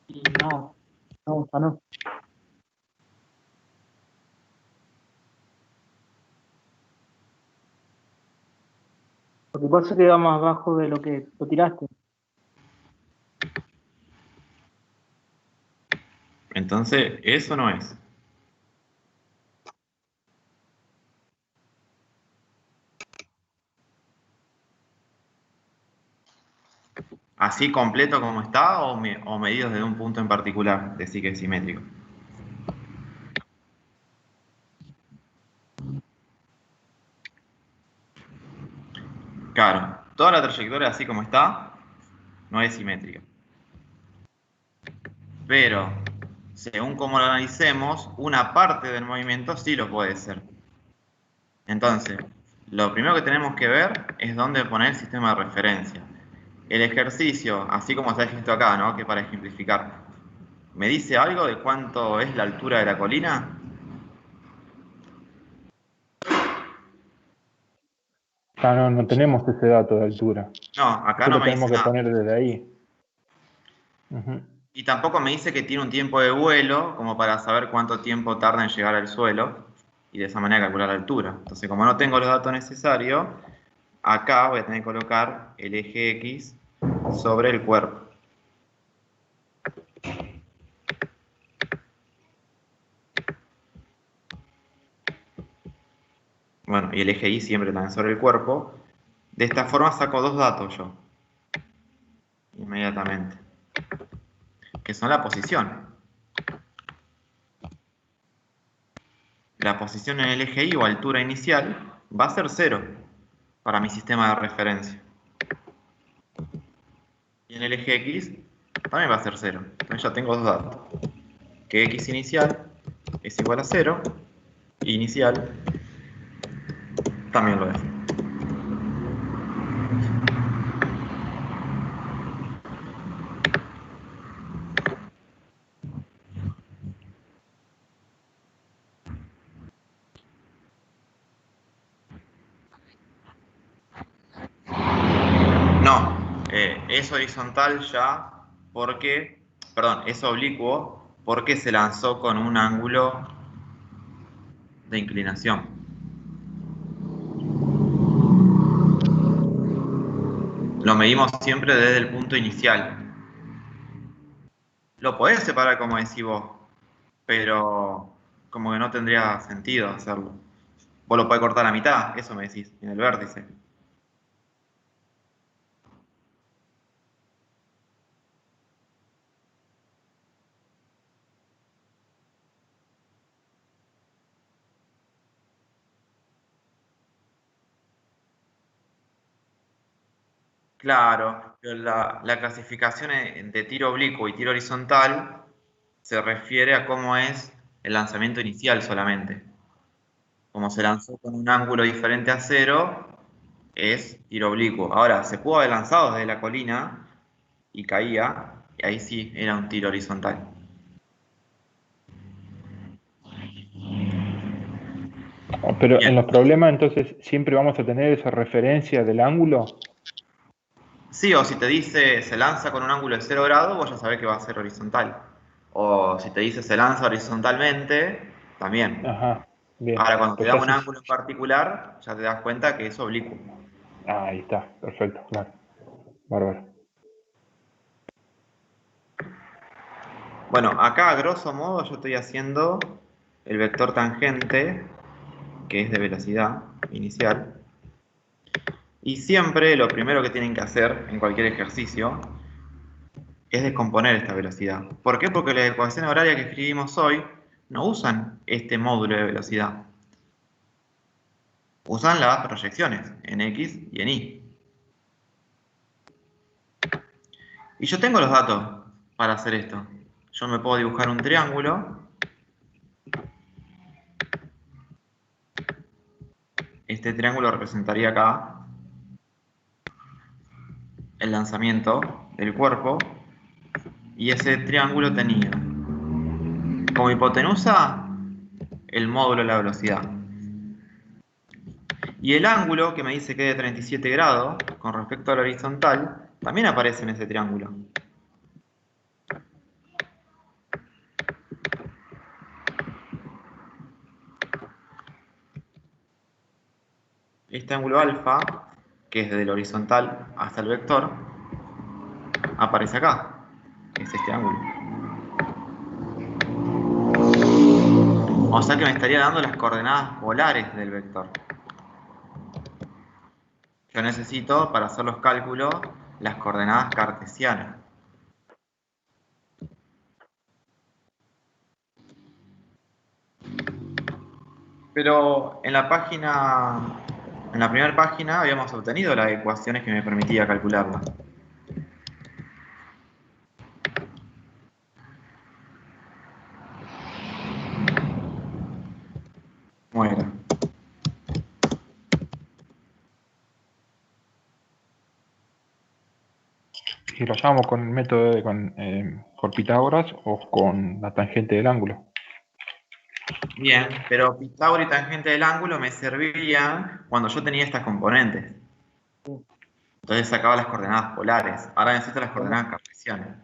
y no, no. Lo que pasa es que va más bajo de lo que lo tiraste. Entonces, eso no es. ¿Así completo como está o medidos desde un punto en particular? Decir que es simétrico. Claro, toda la trayectoria así como está no es simétrica. Pero, según como lo analicemos, una parte del movimiento sí lo puede ser. Entonces, lo primero que tenemos que ver es dónde poner el sistema de referencia. El ejercicio, así como está escrito acá, ¿no? Que para ejemplificar, ¿me dice algo de cuánto es la altura de la colina? No tenemos ese dato de altura. No, acá Eso no lo me dice tenemos que nada. poner desde ahí. Ujú. Y tampoco me dice que tiene un tiempo de vuelo, como para saber cuánto tiempo tarda en llegar al suelo, y de esa manera calcular la altura. Entonces, como no tengo los datos necesarios, acá voy a tener que colocar el eje X sobre el cuerpo. Bueno, y el eje Y siempre también sobre el cuerpo. De esta forma saco dos datos yo, inmediatamente, que son la posición. La posición en el eje Y o altura inicial va a ser 0 para mi sistema de referencia. Y en el eje X también va a ser 0. Entonces ya tengo dos datos. Que X inicial es igual a 0 y inicial también lo es. No, es horizontal ya porque, perdón, es oblicuo porque se lanzó con un ángulo de inclinación. Lo medimos siempre desde el punto inicial. Lo podés separar como decís vos, pero como que no tendría sentido hacerlo. Vos lo podés cortar a mitad, eso me decís, en el vértice. Claro, pero la clasificación de tiro oblicuo y tiro horizontal se refiere a cómo es el lanzamiento inicial solamente. Como se lanzó con un ángulo diferente a 0, es tiro oblicuo. Ahora, se pudo haber lanzado desde la colina y caía, y ahí sí era un tiro horizontal. Pero Bien. en los problemas, entonces, siempre vamos a tener esa referencia del ángulo. Sí, o si te dice se lanza con un ángulo de 0 grados, vos ya sabés que va a ser horizontal. O si te dice se lanza horizontalmente, también. Ajá, bien. Ahora, cuando te Pues da ya un sí. ángulo en particular, ya te das cuenta que es oblicuo. Ahí está, perfecto, claro. Bárbaro. Bueno, acá a grosso modo yo estoy haciendo el vector tangente, que es de velocidad inicial. Y siempre lo primero que tienen que hacer en cualquier ejercicio es descomponer esta velocidad. ¿Por qué? Porque las ecuaciones horarias que escribimos hoy no usan este módulo de velocidad. Usan las proyecciones en X y en Y. Y yo tengo los datos para hacer esto. Yo me puedo dibujar un triángulo. Este triángulo representaría acá el lanzamiento del cuerpo. Y ese triángulo tenía como hipotenusa el módulo de la velocidad. Y el ángulo que me dice que es de 37 grados con respecto a la horizontal también aparece en ese triángulo. Este ángulo alfa, que es desde el horizontal hasta el vector, aparece acá. Es este ángulo. O sea que me estaría dando las coordenadas polares del vector. Yo necesito, para hacer los cálculos, las coordenadas cartesianas. Pero en la primera página habíamos obtenido las ecuaciones que me permitía calcularla. Bueno. Si lo llamamos con el método por Pitágoras o con la tangente del ángulo. Bien, pero Pitágoras y tangente del ángulo me servían cuando yo tenía estas componentes. Entonces sacaba las coordenadas polares. Ahora necesito las coordenadas cartesianas.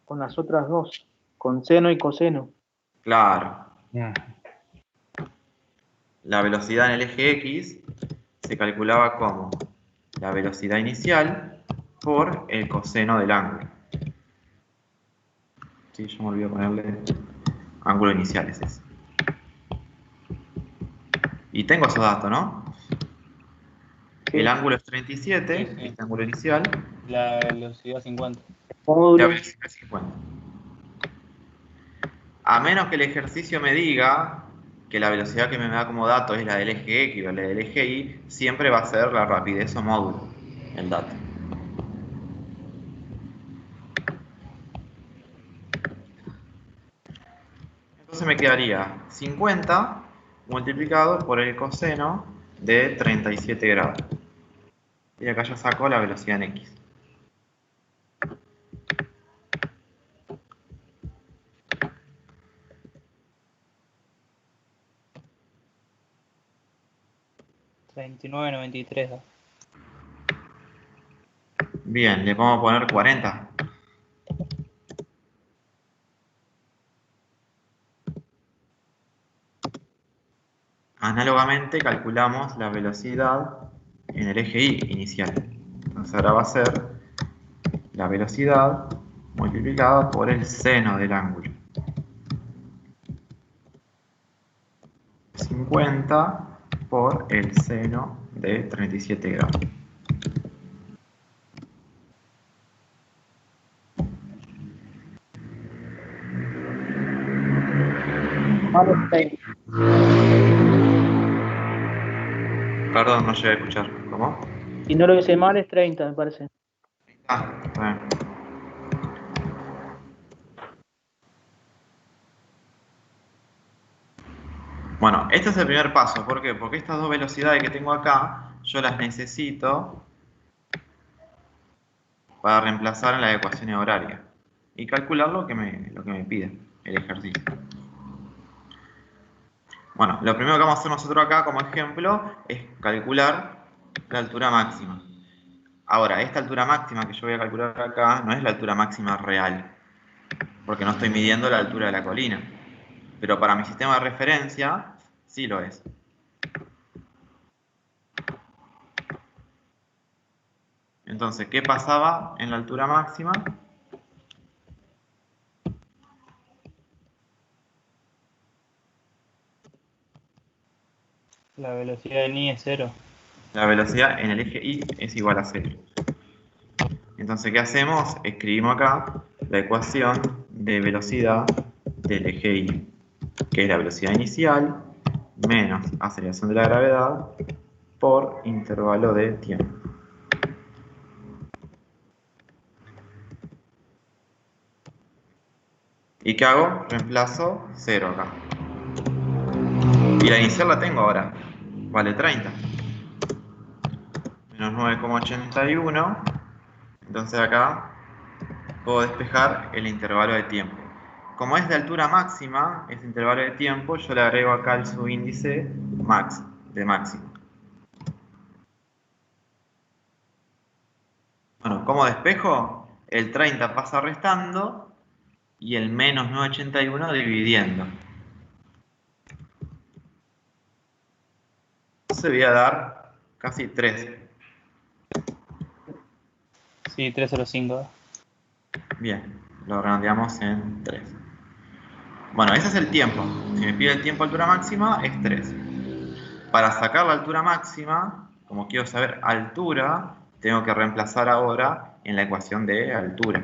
Con las otras dos, con seno y coseno. Claro. Mm. La velocidad en el eje X se calculaba como la velocidad inicial por el coseno del ángulo. Sí, yo me olvidé ponerle ángulo inicial, es ese. Y tengo esos datos, ¿no? Sí. El ángulo es 37, Sí, sí. este ángulo inicial. La velocidad 50. La Módulo. velocidad es 50. A menos que el ejercicio me diga que la velocidad que me da como dato es la del eje X o la del eje Y, siempre va a ser la rapidez o módulo, el dato. Entonces me quedaría 50 multiplicado por el coseno de 37 grados. Y acá ya saco la velocidad en X. $29.93. Bien, le vamos a poner 40. Análogamente calculamos la velocidad en el eje Y inicial. Entonces ahora va a ser la velocidad multiplicada por el seno del ángulo. 50 por el seno de 37 grados. Más 30. Perdón, no llegué a escuchar. ¿Cómo? Si no lo hice mal es 30, me parece. Ah, bueno. Bueno, este es el primer paso. ¿Por qué? Porque estas dos velocidades que tengo acá, yo las necesito para reemplazar en las ecuaciones horarias y calcular lo que me pide el ejercicio. Bueno, lo primero que vamos a hacer nosotros acá como ejemplo es calcular la altura máxima. Ahora, esta altura máxima que yo voy a calcular acá no es la altura máxima real, porque no estoy midiendo la altura de la colina. Pero para mi sistema de referencia, sí lo es. Entonces, ¿qué pasaba en la altura máxima? La velocidad en I es 0. La velocidad en el eje Y es igual a 0. Entonces, ¿qué hacemos? Escribimos acá la ecuación de velocidad del eje Y, que es la velocidad inicial menos aceleración de la gravedad por intervalo de tiempo. ¿Y qué hago? Reemplazo 0 acá. Y la inicial la tengo ahora. Vale 30. Menos 9,81. Entonces acá puedo despejar el intervalo de tiempo. Como es de altura máxima, ese intervalo de tiempo, yo le agrego acá el subíndice max, de máximo. Bueno, ¿cómo despejo? El 30 pasa restando y el menos 981 dividiendo. Entonces voy a dar casi 13. Sí, 305. Bien, lo redondeamos en 3. Bueno, ese es el tiempo. Si me pide el tiempo altura máxima, es 3. Para sacar la altura máxima, como quiero saber altura, tengo que reemplazar ahora en la ecuación de altura.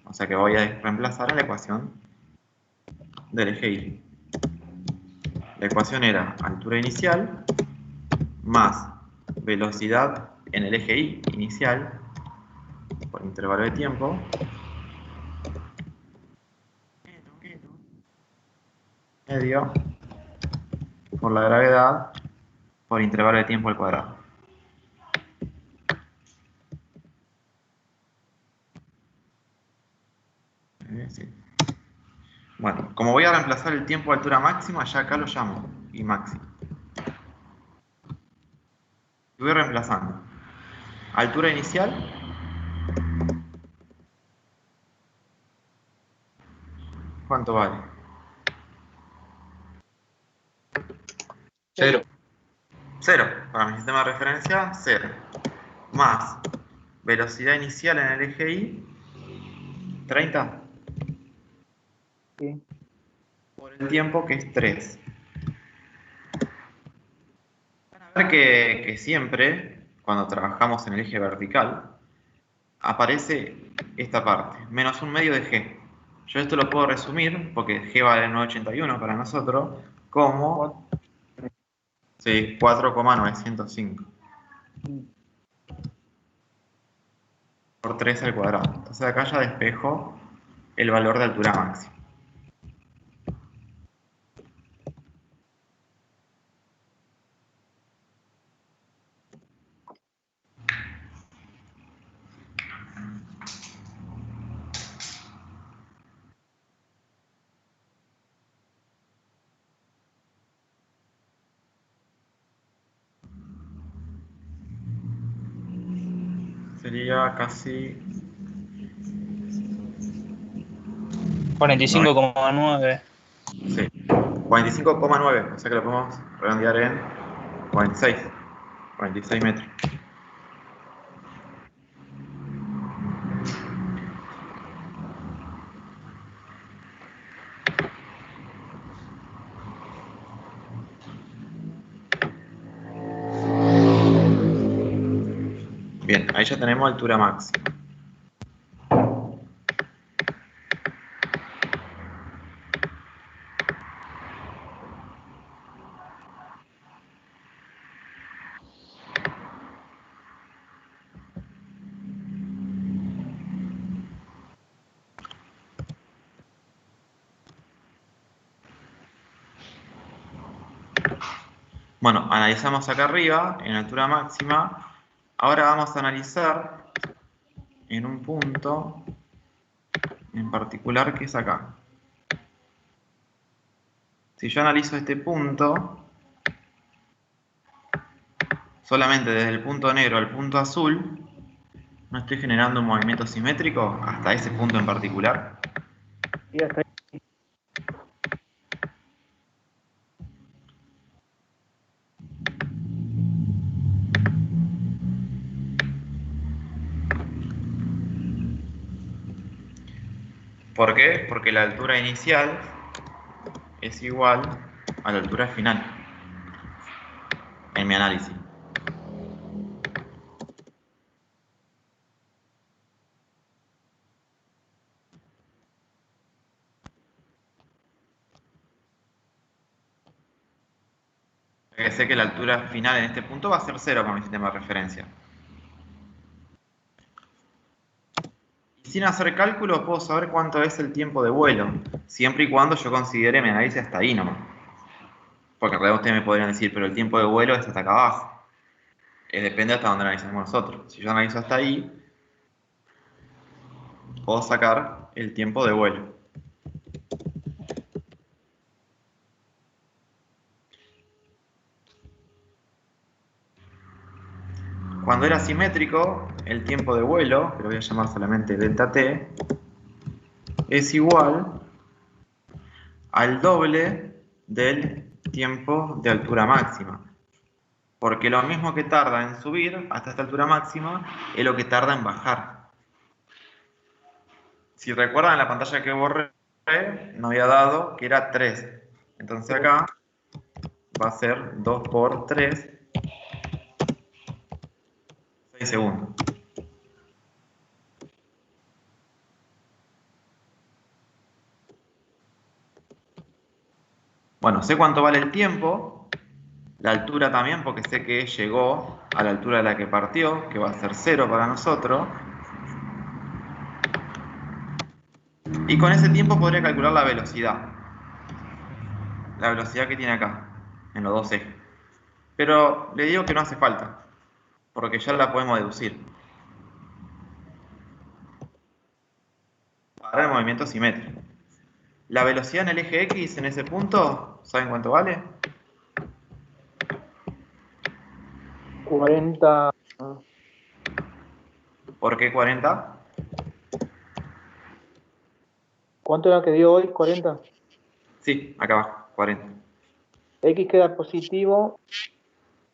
O sea que voy a reemplazar en la ecuación del eje Y. La ecuación era altura inicial más velocidad en el eje Y inicial por intervalo de tiempo medio por la gravedad por intervalo de tiempo al cuadrado. Sí. Bueno, como voy a reemplazar el tiempo de altura máxima, ya acá lo llamo I máximo. Y voy reemplazando. Altura inicial. ¿Cuánto vale? 0. 0. Para mi sistema de referencia, 0. Más velocidad inicial en el eje Y, 30. Sí. Por el tiempo que es 3. Van a ver que siempre, cuando trabajamos en el eje vertical, aparece esta parte, menos un medio de G. Yo esto lo puedo resumir, porque G vale 981 para nosotros, como 4,905 por 3 al cuadrado. Entonces acá ya despejo el valor de altura máxima. Sería casi 45,9. sí, 45,9, o sea que lo podemos redondear en 46 metros. Bien, ahí ya tenemos altura máxima. Bueno, analizamos acá arriba, en altura máxima. Ahora vamos a analizar en un punto en particular que es acá. Si yo analizo este punto, solamente desde el punto negro al punto azul, no estoy generando un movimiento simétrico hasta ese punto en particular. Y hasta ahí. ¿Por qué? Porque la altura inicial es igual a la altura final en mi análisis. Que sé que la altura final en este punto va a ser 0 con mi sistema de referencia. Y sin hacer cálculo puedo saber cuánto es el tiempo de vuelo, siempre y cuando yo considere mi análisis hasta ahí nomás. Porque en realidad ustedes me podrían decir, pero el tiempo de vuelo es hasta acá abajo. Depende hasta dónde analicemos nosotros. Si yo analizo hasta ahí, puedo sacar el tiempo de vuelo. Cuando era simétrico, el tiempo de vuelo, que lo voy a llamar solamente delta t, es igual al doble del tiempo de altura máxima. Porque lo mismo que tarda en subir hasta esta altura máxima es lo que tarda en bajar. Si recuerdan, en la pantalla que borré, nos había dado que era 3. Entonces acá va a ser 2 por 3, 6 segundos. Bueno, sé cuánto vale el tiempo, la altura también, porque sé que llegó a la altura de la que partió, que va a ser 0 para nosotros. Y con ese tiempo podría calcular la velocidad. La velocidad que tiene acá, en los dos ejes. Pero le digo que no hace falta, porque ya la podemos deducir. Para el movimiento simétrico. La velocidad en el eje X en ese punto, ¿saben cuánto vale? 40. ¿Por qué 40? ¿Cuánto era que dio hoy? 40. Sí, acá abajo, 40. X queda positivo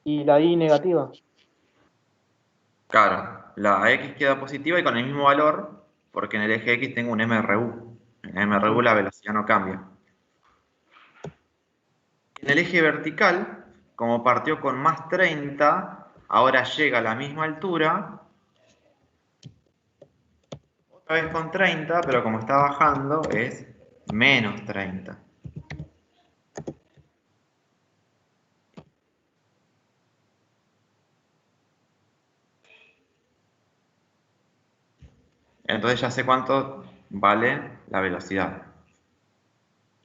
y la Y negativa. Claro, la X queda positiva y con el mismo valor, porque en el eje X tengo un MRU. En el MRU la velocidad no cambia. En el eje vertical, como partió con más 30, ahora llega a la misma altura, otra vez con 30, pero como está bajando es menos 30. Entonces ya sé cuánto vale la velocidad.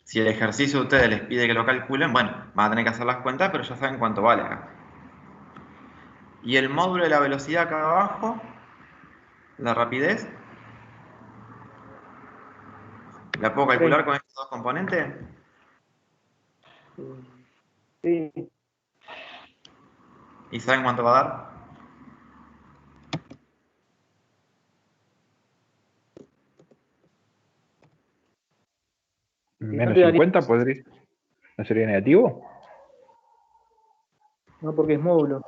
Si el ejercicio ustedes les pide que lo calculen, bueno, van a tener que hacer las cuentas, pero ya saben cuánto vale acá. Y el módulo de la velocidad acá abajo, la rapidez, ¿la puedo calcular con estos dos componentes? Sí. ¿Y saben cuánto va a dar? Menos te daría- 50 podría. ¿No sería negativo? No, porque es módulo.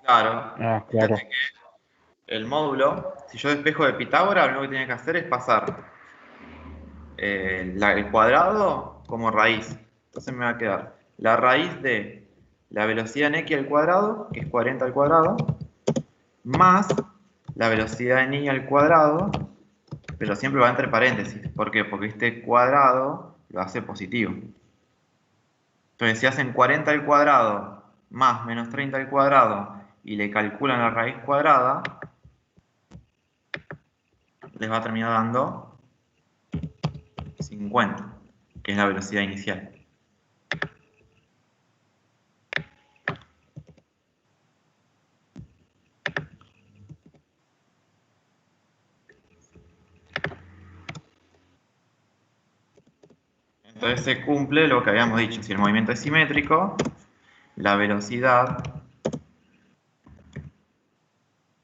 Claro, Ah, claro. fíjate que el módulo, si yo despejo de Pitágoras, lo único que tiene que hacer es pasar el cuadrado como raíz. Entonces me va a quedar la raíz de la velocidad en x al cuadrado, que es 40 al cuadrado, más la velocidad en y al cuadrado, pero siempre va entre paréntesis. ¿Por qué? Porque este cuadrado lo hace positivo. Entonces, si hacen 40 al cuadrado más menos 30 al cuadrado y le calculan la raíz cuadrada, les va a terminar dando 50, que es la velocidad inicial. Entonces se cumple lo que habíamos dicho. Si el movimiento es simétrico, la velocidad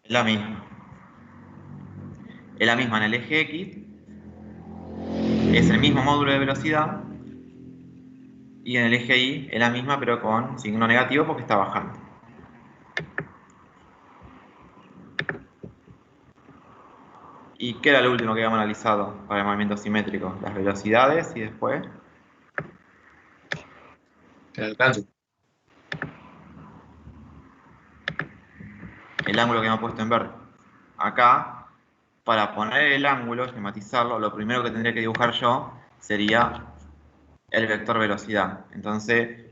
es la misma. Es la misma en el eje X, es el mismo módulo de velocidad, y en el eje Y es la misma pero con signo negativo porque está bajando. ¿Y qué era lo último que habíamos analizado para el movimiento simétrico? Las velocidades y después El alcance. el ángulo que hemos puesto en verde. Acá, para poner el ángulo, esquematizarlo, lo primero que tendría que dibujar yo sería el vector velocidad. Entonces,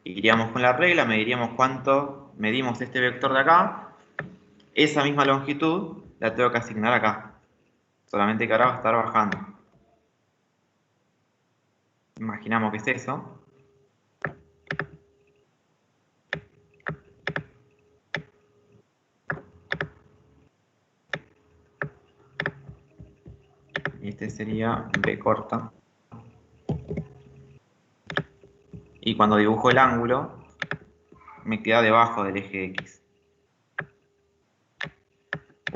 iríamos con la regla, mediríamos cuánto medimos este vector de acá. Esa misma longitud la tengo que asignar acá. Solamente que ahora va a estar bajando. Imaginamos que es eso. Y este sería B corta. Y cuando dibujo el ángulo, me queda debajo del eje X.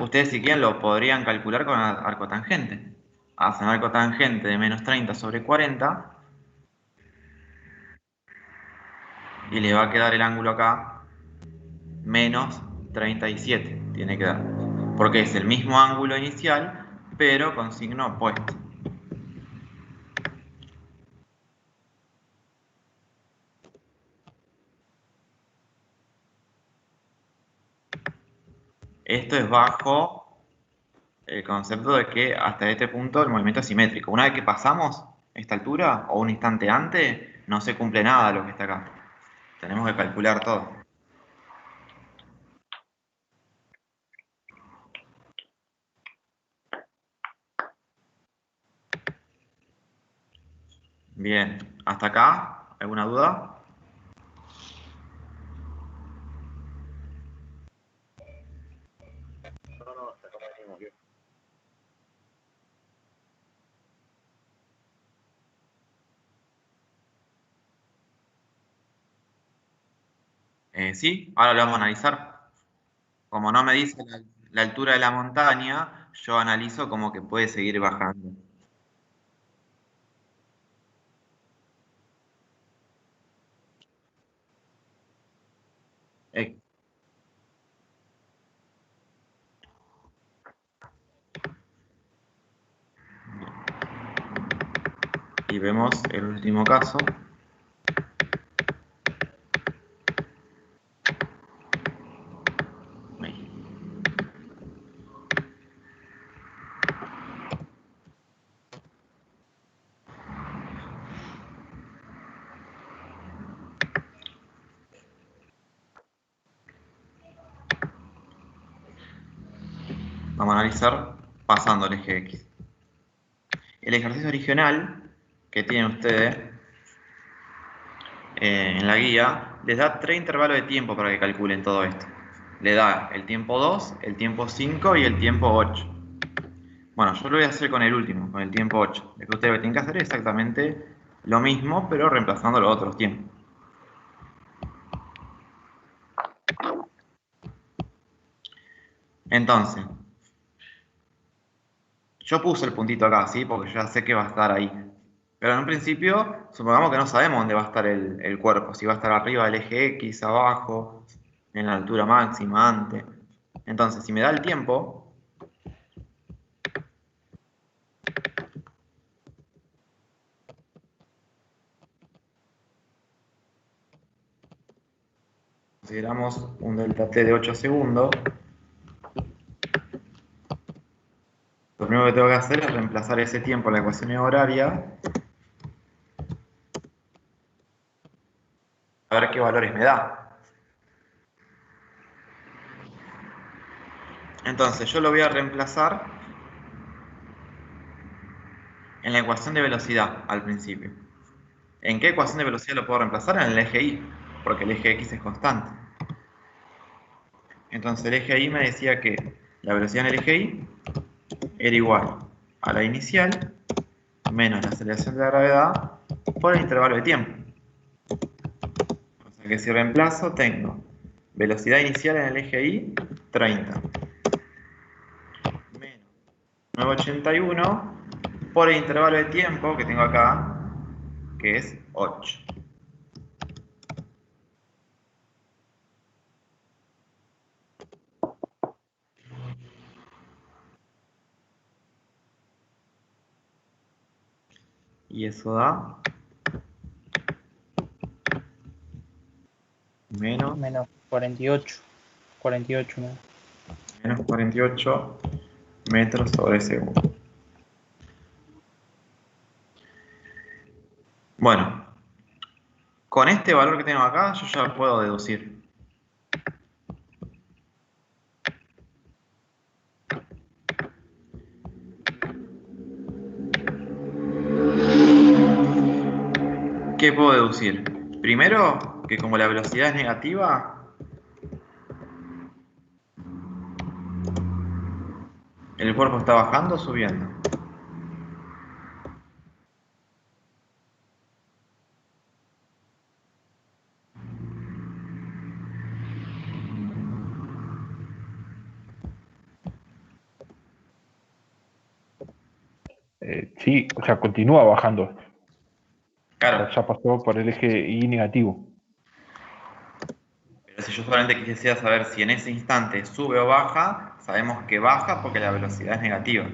Ustedes si quieren lo podrían calcular con arco tangente. Hacen arco tangente de menos 30 sobre 40. Y le va a quedar el ángulo acá menos 37. Tiene que dar. Porque es el mismo ángulo inicial, pero con signo opuesto. Esto es bajo el concepto de que hasta este punto el movimiento es simétrico. Una vez que pasamos esta altura o un instante antes, no se cumple nada de lo que está acá. Tenemos que calcular todo. Bien, ¿hasta acá? ¿Alguna duda? Sí, ahora lo vamos a analizar. Como no me dice la altura de la montaña, yo analizo como que puede seguir bajando. Eh, Y vemos el último caso. Ahí. Vamos a analizar pasando el eje X. El ejercicio original que tienen ustedes en la guía les da 3 intervalos de tiempo para que calculen todo esto. Le da el tiempo 2, el tiempo 5 y el tiempo 8. Bueno, yo lo voy a hacer con el último, con el tiempo 8. Lo que ustedes tienen que hacer es exactamente lo mismo, pero reemplazando los otros tiempos. Entonces, yo puse el puntito acá, ¿sí? Porque ya sé que va a estar ahí. Pero en un principio, supongamos que no sabemos dónde va a estar el cuerpo. Si va a estar arriba del eje X, abajo, en la altura máxima, antes. Entonces, si me da el tiempo, consideramos un delta t de 8 segundos. Lo primero que tengo que hacer es reemplazar ese tiempo en la ecuación horaria. A ver qué valores me da. Entonces, yo lo voy a reemplazar en la ecuación de velocidad al principio. ¿En qué ecuación de velocidad lo puedo reemplazar? En el eje Y, porque el eje X es constante. Entonces el eje Y me decía que la velocidad en el eje Y era igual a la inicial menos la aceleración de la gravedad por el intervalo de tiempo. O sea que si reemplazo tengo velocidad inicial en el eje Y, 30. Menos 981 por el intervalo de tiempo que tengo acá, que es 8. Y eso da menos Menos 48. 48, ¿no? menos 48 metros sobre segundo. Bueno, con este valor que tengo acá, yo ya puedo deducir. ¿Qué puedo deducir? Primero, que como la velocidad es negativa, el cuerpo está bajando o subiendo. Sí, o sea, continúa bajando. Claro, Ya pasó por el eje Y negativo. pero si yo solamente quisiera saber si en ese instante sube o baja, sabemos que baja porque la velocidad es negativa.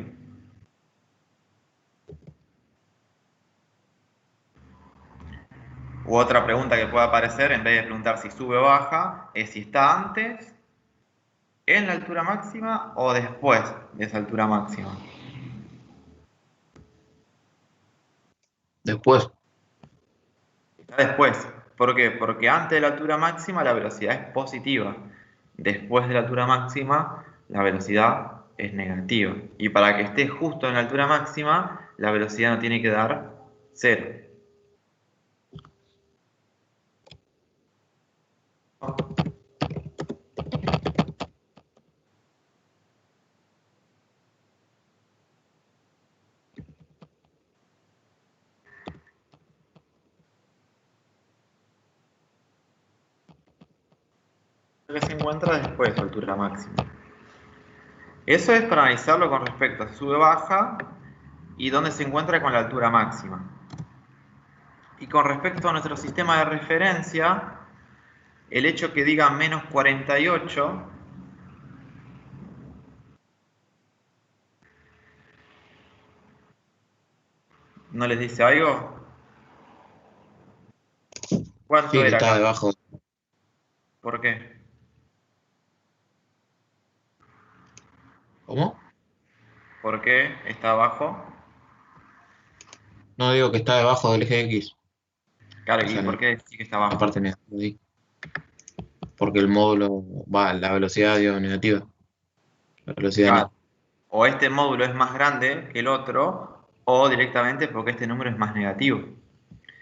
U otra pregunta que pueda aparecer, en vez de preguntar si sube o baja, es si está antes, en la altura máxima o después de esa altura máxima. Después, Está después. ¿Por qué? Porque antes de la altura máxima la velocidad es positiva. Después de la altura máxima la velocidad es negativa. Y para que esté justo en la altura máxima, la velocidad no tiene que dar 0. Que se encuentra después de su altura máxima. Eso es para analizarlo con respecto a si sube o baja y dónde se encuentra con la altura máxima. Y con respecto a nuestro sistema de referencia, el hecho que diga menos 48 ¿no les dice algo? ¿Cuánto sí, que era está acá? debajo. ¿Por qué? ¿Cómo? ¿Por qué está abajo? No digo que está debajo del eje X, Claro, o ¿y sea, por en qué sí que está la abajo? parte negativa. Ahí. Porque el módulo va, la velocidad dio negativa. La velocidad Claro. no. O este módulo es más grande que el otro, o directamente porque este número es más negativo.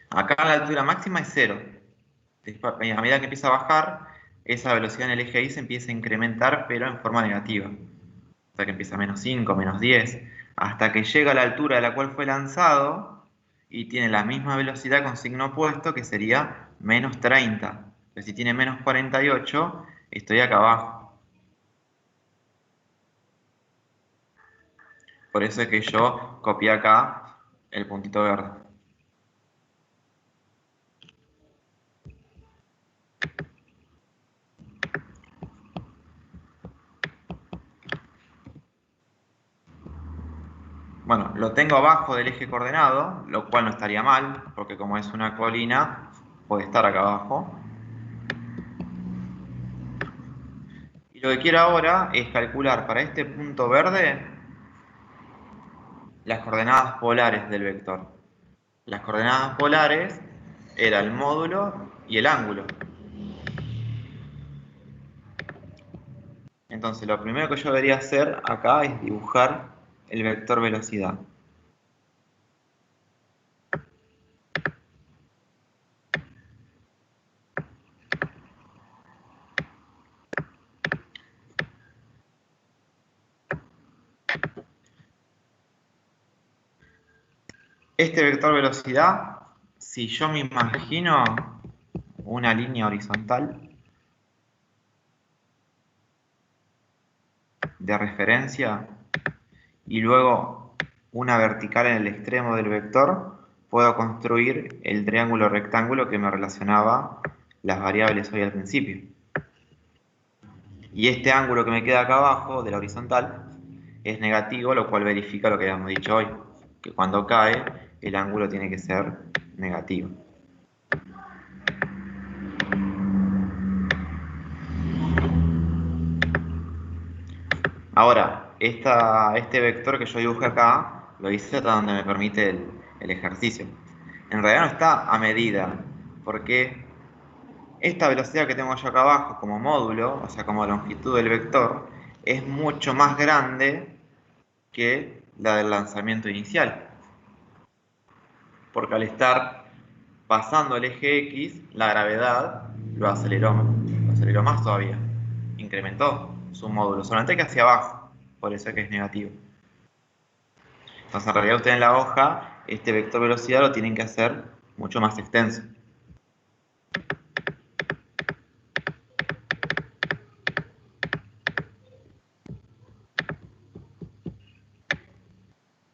Acá la altura máxima es 0. Después, a medida que empieza a bajar, esa velocidad en el eje Y se empieza a incrementar, pero en forma negativa. O sea que empieza a menos 5, menos 10, hasta que llega a la altura a la cual fue lanzado y tiene la misma velocidad con signo opuesto, que sería menos 30. Pero si tiene menos 48, estoy acá abajo. Por eso es que yo copié acá el puntito verde. Bueno, lo tengo abajo del eje coordenado, lo cual no estaría mal, porque como es una colina, puede estar acá abajo. Y lo que quiero ahora es calcular para este punto verde las coordenadas polares del vector. Las coordenadas polares era el módulo y el ángulo. Entonces lo primero que yo debería hacer acá es dibujar el vector velocidad. Este vector velocidad si yo me imagino una línea horizontal de referencia y luego una vertical en el extremo del vector, puedo construir el triángulo rectángulo que me relacionaba las variables hoy al principio. Y este ángulo que me queda acá abajo de la horizontal es negativo, lo cual verifica lo que habíamos dicho hoy, que cuando cae el ángulo tiene que ser negativo. Ahora, este vector que yo dibujé acá, lo hice hasta donde me permite el ejercicio. En realidad no está a medida, porque esta velocidad que tengo yo acá abajo como módulo, o sea, como longitud del vector, es mucho más grande que la del lanzamiento inicial. Porque al estar pasando el eje X, la gravedad lo aceleró más todavía. Incrementó su módulo, solamente que hacia abajo, por eso es que es negativo. Entonces en realidad ustedes en la hoja, este vector velocidad lo tienen que hacer mucho más extenso.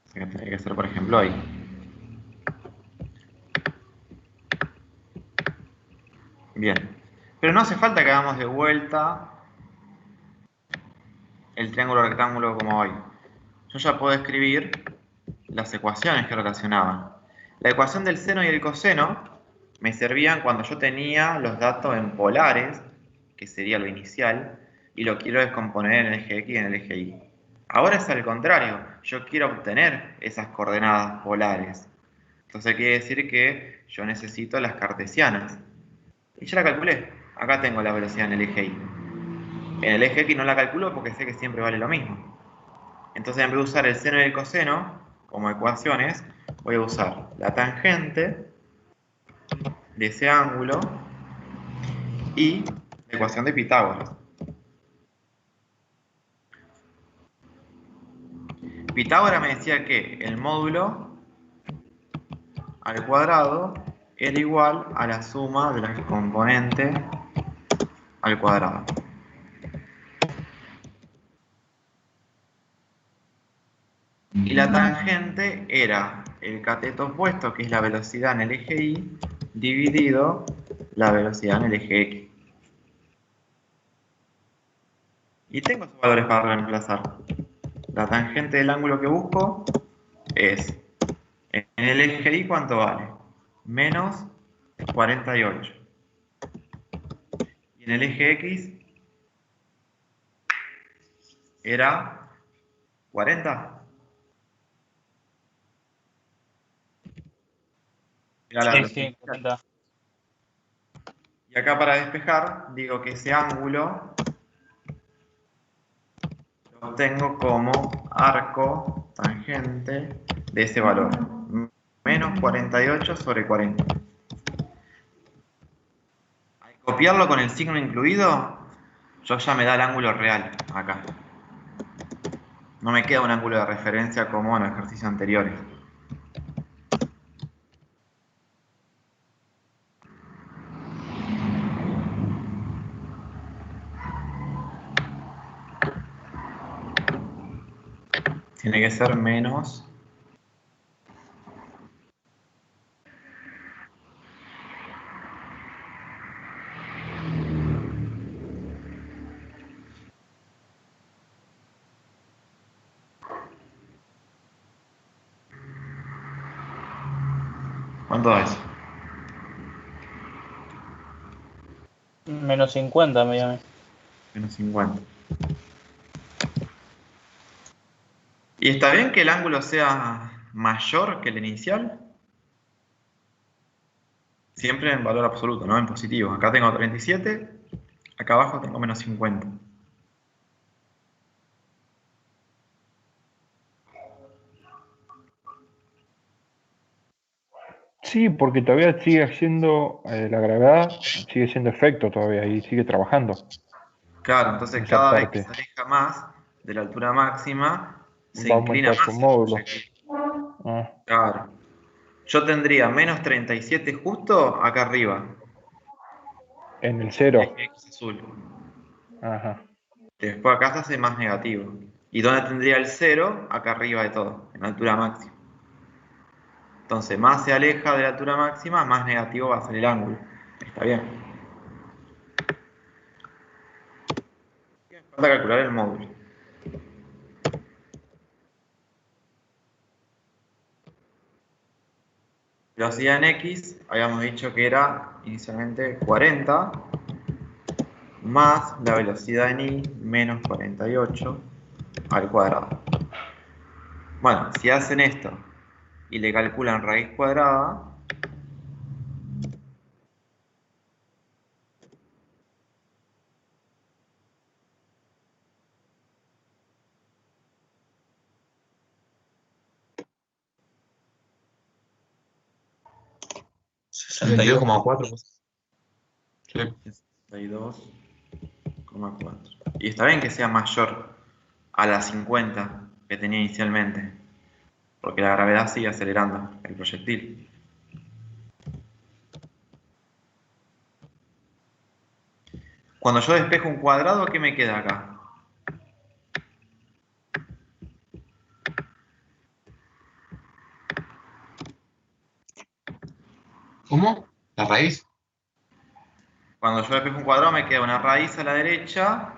Así que tendría que ser, por ejemplo, ahí. Bien. Pero no hace falta que hagamos de vuelta el triángulo rectángulo como hoy. Yo ya puedo escribir las ecuaciones que relacionaban. La ecuación del seno y el coseno me servían cuando yo tenía los datos en polares, que sería lo inicial, y lo quiero descomponer en el eje X y en el eje Y. Ahora es al contrario, yo quiero obtener esas coordenadas polares. Entonces quiere decir que yo necesito las cartesianas. Y ya la calculé. Acá tengo la velocidad en el eje Y. En el eje X no la calculo porque sé que siempre vale lo mismo. Entonces en vez de usar el seno y el coseno como ecuaciones, voy a usar la tangente de ese ángulo y la ecuación de Pitágoras. Pitágoras me decía que el módulo al cuadrado era igual a la suma de las componentes al cuadrado. Y la tangente era el cateto opuesto, que es la velocidad en el eje Y, dividido la velocidad en el eje X. Y tengo esos valores para reemplazar. La tangente del ángulo que busco es, en el eje Y, ¿cuánto vale? Menos 48. Y en el eje X era 40. Era la Sí, velocidad. sí, 40. Y acá para despejar, digo que ese ángulo lo tengo como arco tangente de ese valor. Menos 48 sobre 40. Al copiarlo con el signo incluido, yo ya me da el ángulo real acá. No me queda un ángulo de referencia como en los ejercicios anteriores. Tiene que ser menos. ¿Cuánto es? Menos 50 me llamé. Menos 50. ¿Y está bien que el ángulo sea mayor que el inicial? Siempre en valor absoluto, no en positivo. Acá tengo 37, acá abajo tengo menos 50. Sí, porque todavía sigue siendo la gravedad, sigue siendo efecto todavía y sigue trabajando. Claro, entonces Esa cada vez que parte. se aleja más de la altura máxima, se Va a inclina aumentar su más el módulo. proyectil. Ah, Claro. yo tendría menos 37 justo acá arriba. En el 0. Eje X azul. Ajá. Después acá se hace más negativo. ¿Y dónde tendría el 0? Acá arriba de todo, en la altura máxima. Entonces, más se aleja de la altura máxima, más negativo va a ser el ángulo. Está bien. Falta calcular el módulo. Velocidad en X, habíamos dicho que era inicialmente 40 más la velocidad en Y menos 48 al cuadrado. Bueno, si hacen esto y le calculan raíz cuadrada, ¿62,4? Sí. 62,4. Y está bien que sea mayor a las 50 que tenía inicialmente, porque la gravedad sigue acelerando el proyectil. Cuando yo despejo un cuadrado, ¿qué me queda acá? ¿Cómo? ¿La raíz? Cuando yo despejo un cuadrado me queda una raíz a la derecha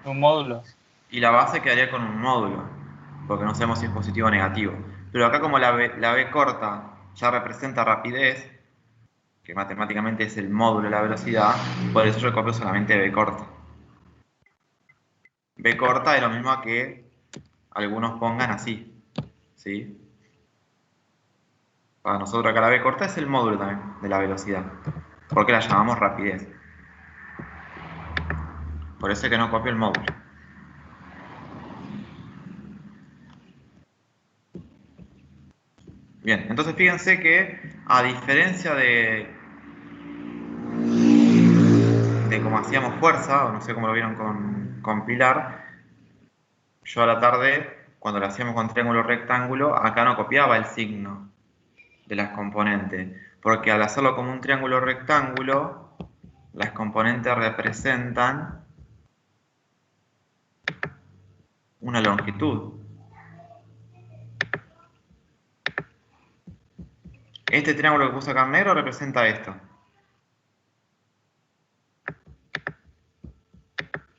Un módulo. y la base quedaría con un módulo, porque no sabemos si es positivo o negativo. Pero acá como la B corta ya representa rapidez, que matemáticamente es el módulo de la velocidad, por eso yo copio solamente B corta. B corta es lo mismo que algunos pongan así, ¿sí? Para nosotros acá la B corta es el módulo también de la velocidad, porque la llamamos rapidez. Por eso es que no copio el módulo. Bien, entonces fíjense que a diferencia de como hacíamos fuerza, o no sé cómo lo vieron con Pilar, yo a la tarde, cuando lo hacíamos con triángulo rectángulo, acá no copiaba el signo de las componentes, porque al hacerlo como un triángulo rectángulo, las componentes representan una longitud. Este triángulo que puse acá en negro representa esto,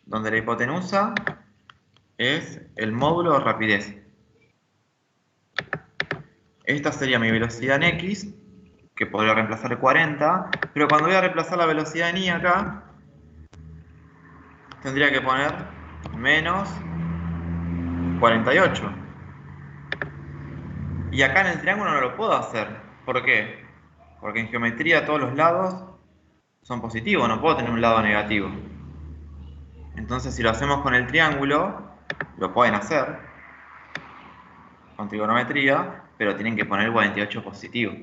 donde la hipotenusa es el módulo de rapidez. Esta sería mi velocidad en X, que podría reemplazar 40, pero cuando voy a reemplazar la velocidad en Y acá, tendría que poner menos 48. Y acá en el triángulo no lo puedo hacer. ¿Por qué? Porque en geometría todos los lados son positivos, no puedo tener un lado negativo. Entonces si lo hacemos con el triángulo, lo pueden hacer con trigonometría, pero tienen que poner 48 positivo.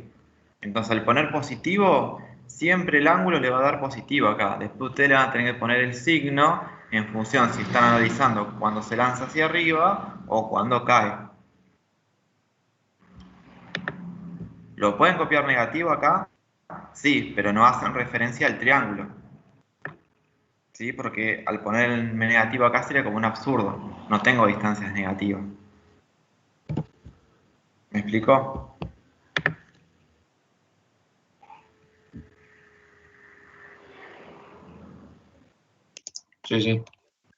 Entonces al poner positivo, siempre el ángulo le va a dar positivo acá. Después ustedes le van a tener que poner el signo en función si están analizando cuando se lanza hacia arriba o cuando cae. ¿Lo pueden copiar negativo acá? Sí, pero no hacen referencia al triángulo. ¿Sí? Porque al poner el negativo acá sería como un absurdo. No tengo distancias negativas. ¿Me explico? Sí, sí.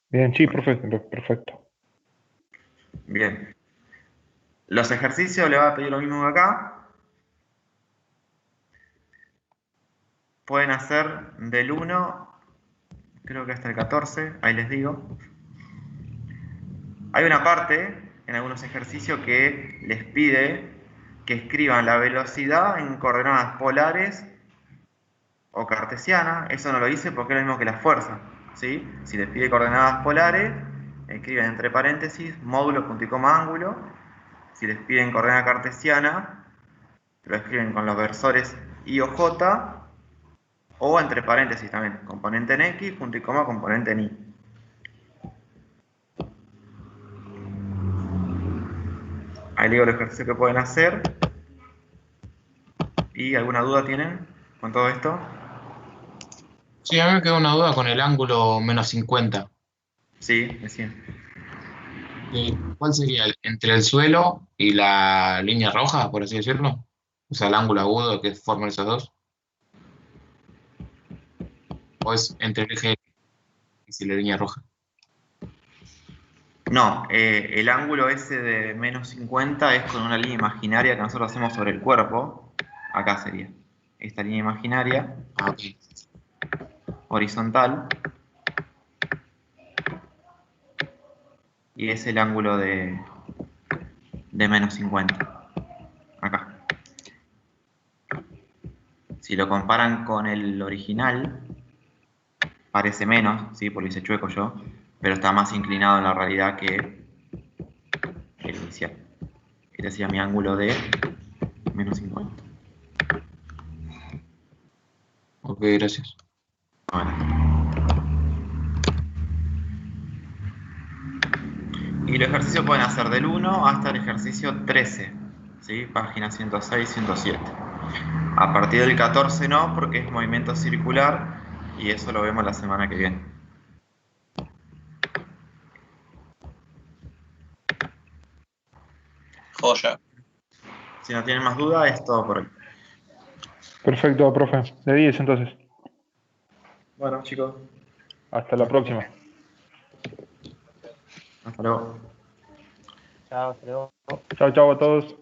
Bien, sí, perfecto. Bien. Los ejercicios le va a pedir lo mismo que acá. Pueden hacer del 1, creo que hasta el 14, ahí les digo. Hay una parte en algunos ejercicios que les pide que escriban la velocidad en coordenadas polares o cartesianas. Eso no lo hice porque es lo mismo que la fuerza, ¿sí? Si les pide coordenadas polares, escriben entre paréntesis módulo, punto y coma, ángulo. Si les piden coordenada cartesiana, lo escriben con los versores I o J, o entre paréntesis también, componente en X, punto y coma, componente en Y. Ahí digo el ejercicio que pueden hacer. ¿Y alguna duda tienen con todo esto? Sí, a mí me queda una duda con el ángulo menos 50. Sí, decía. ¿Cuál sería entre el suelo y la línea roja, por así decirlo? O sea, el ángulo agudo que forman esos dos. ¿O es entre el eje y la línea roja? No, el ángulo ese de menos 50 es con una línea imaginaria que nosotros hacemos sobre el cuerpo. Acá sería. Esta línea imaginaria, Ah, ok. horizontal. Y es el ángulo de menos 50. Acá. Si lo comparan con el original, parece menos, ¿sí? Porque hice chueco yo, pero está más inclinado en la realidad que el inicial. Este sería mi ángulo de menos 50. Ok, gracias. Bueno. Y los ejercicios pueden hacer del 1 hasta el ejercicio 13, ¿sí? Página 106, 107. A partir del 14 no, porque es movimiento circular y eso lo vemos la semana que viene. Joya. Si no tienen más dudas, es todo por hoy. Perfecto, profe. De 10 entonces. Bueno, chicos, Hasta la próxima. hasta luego. Chao, hasta luego. Chao, chao a todos.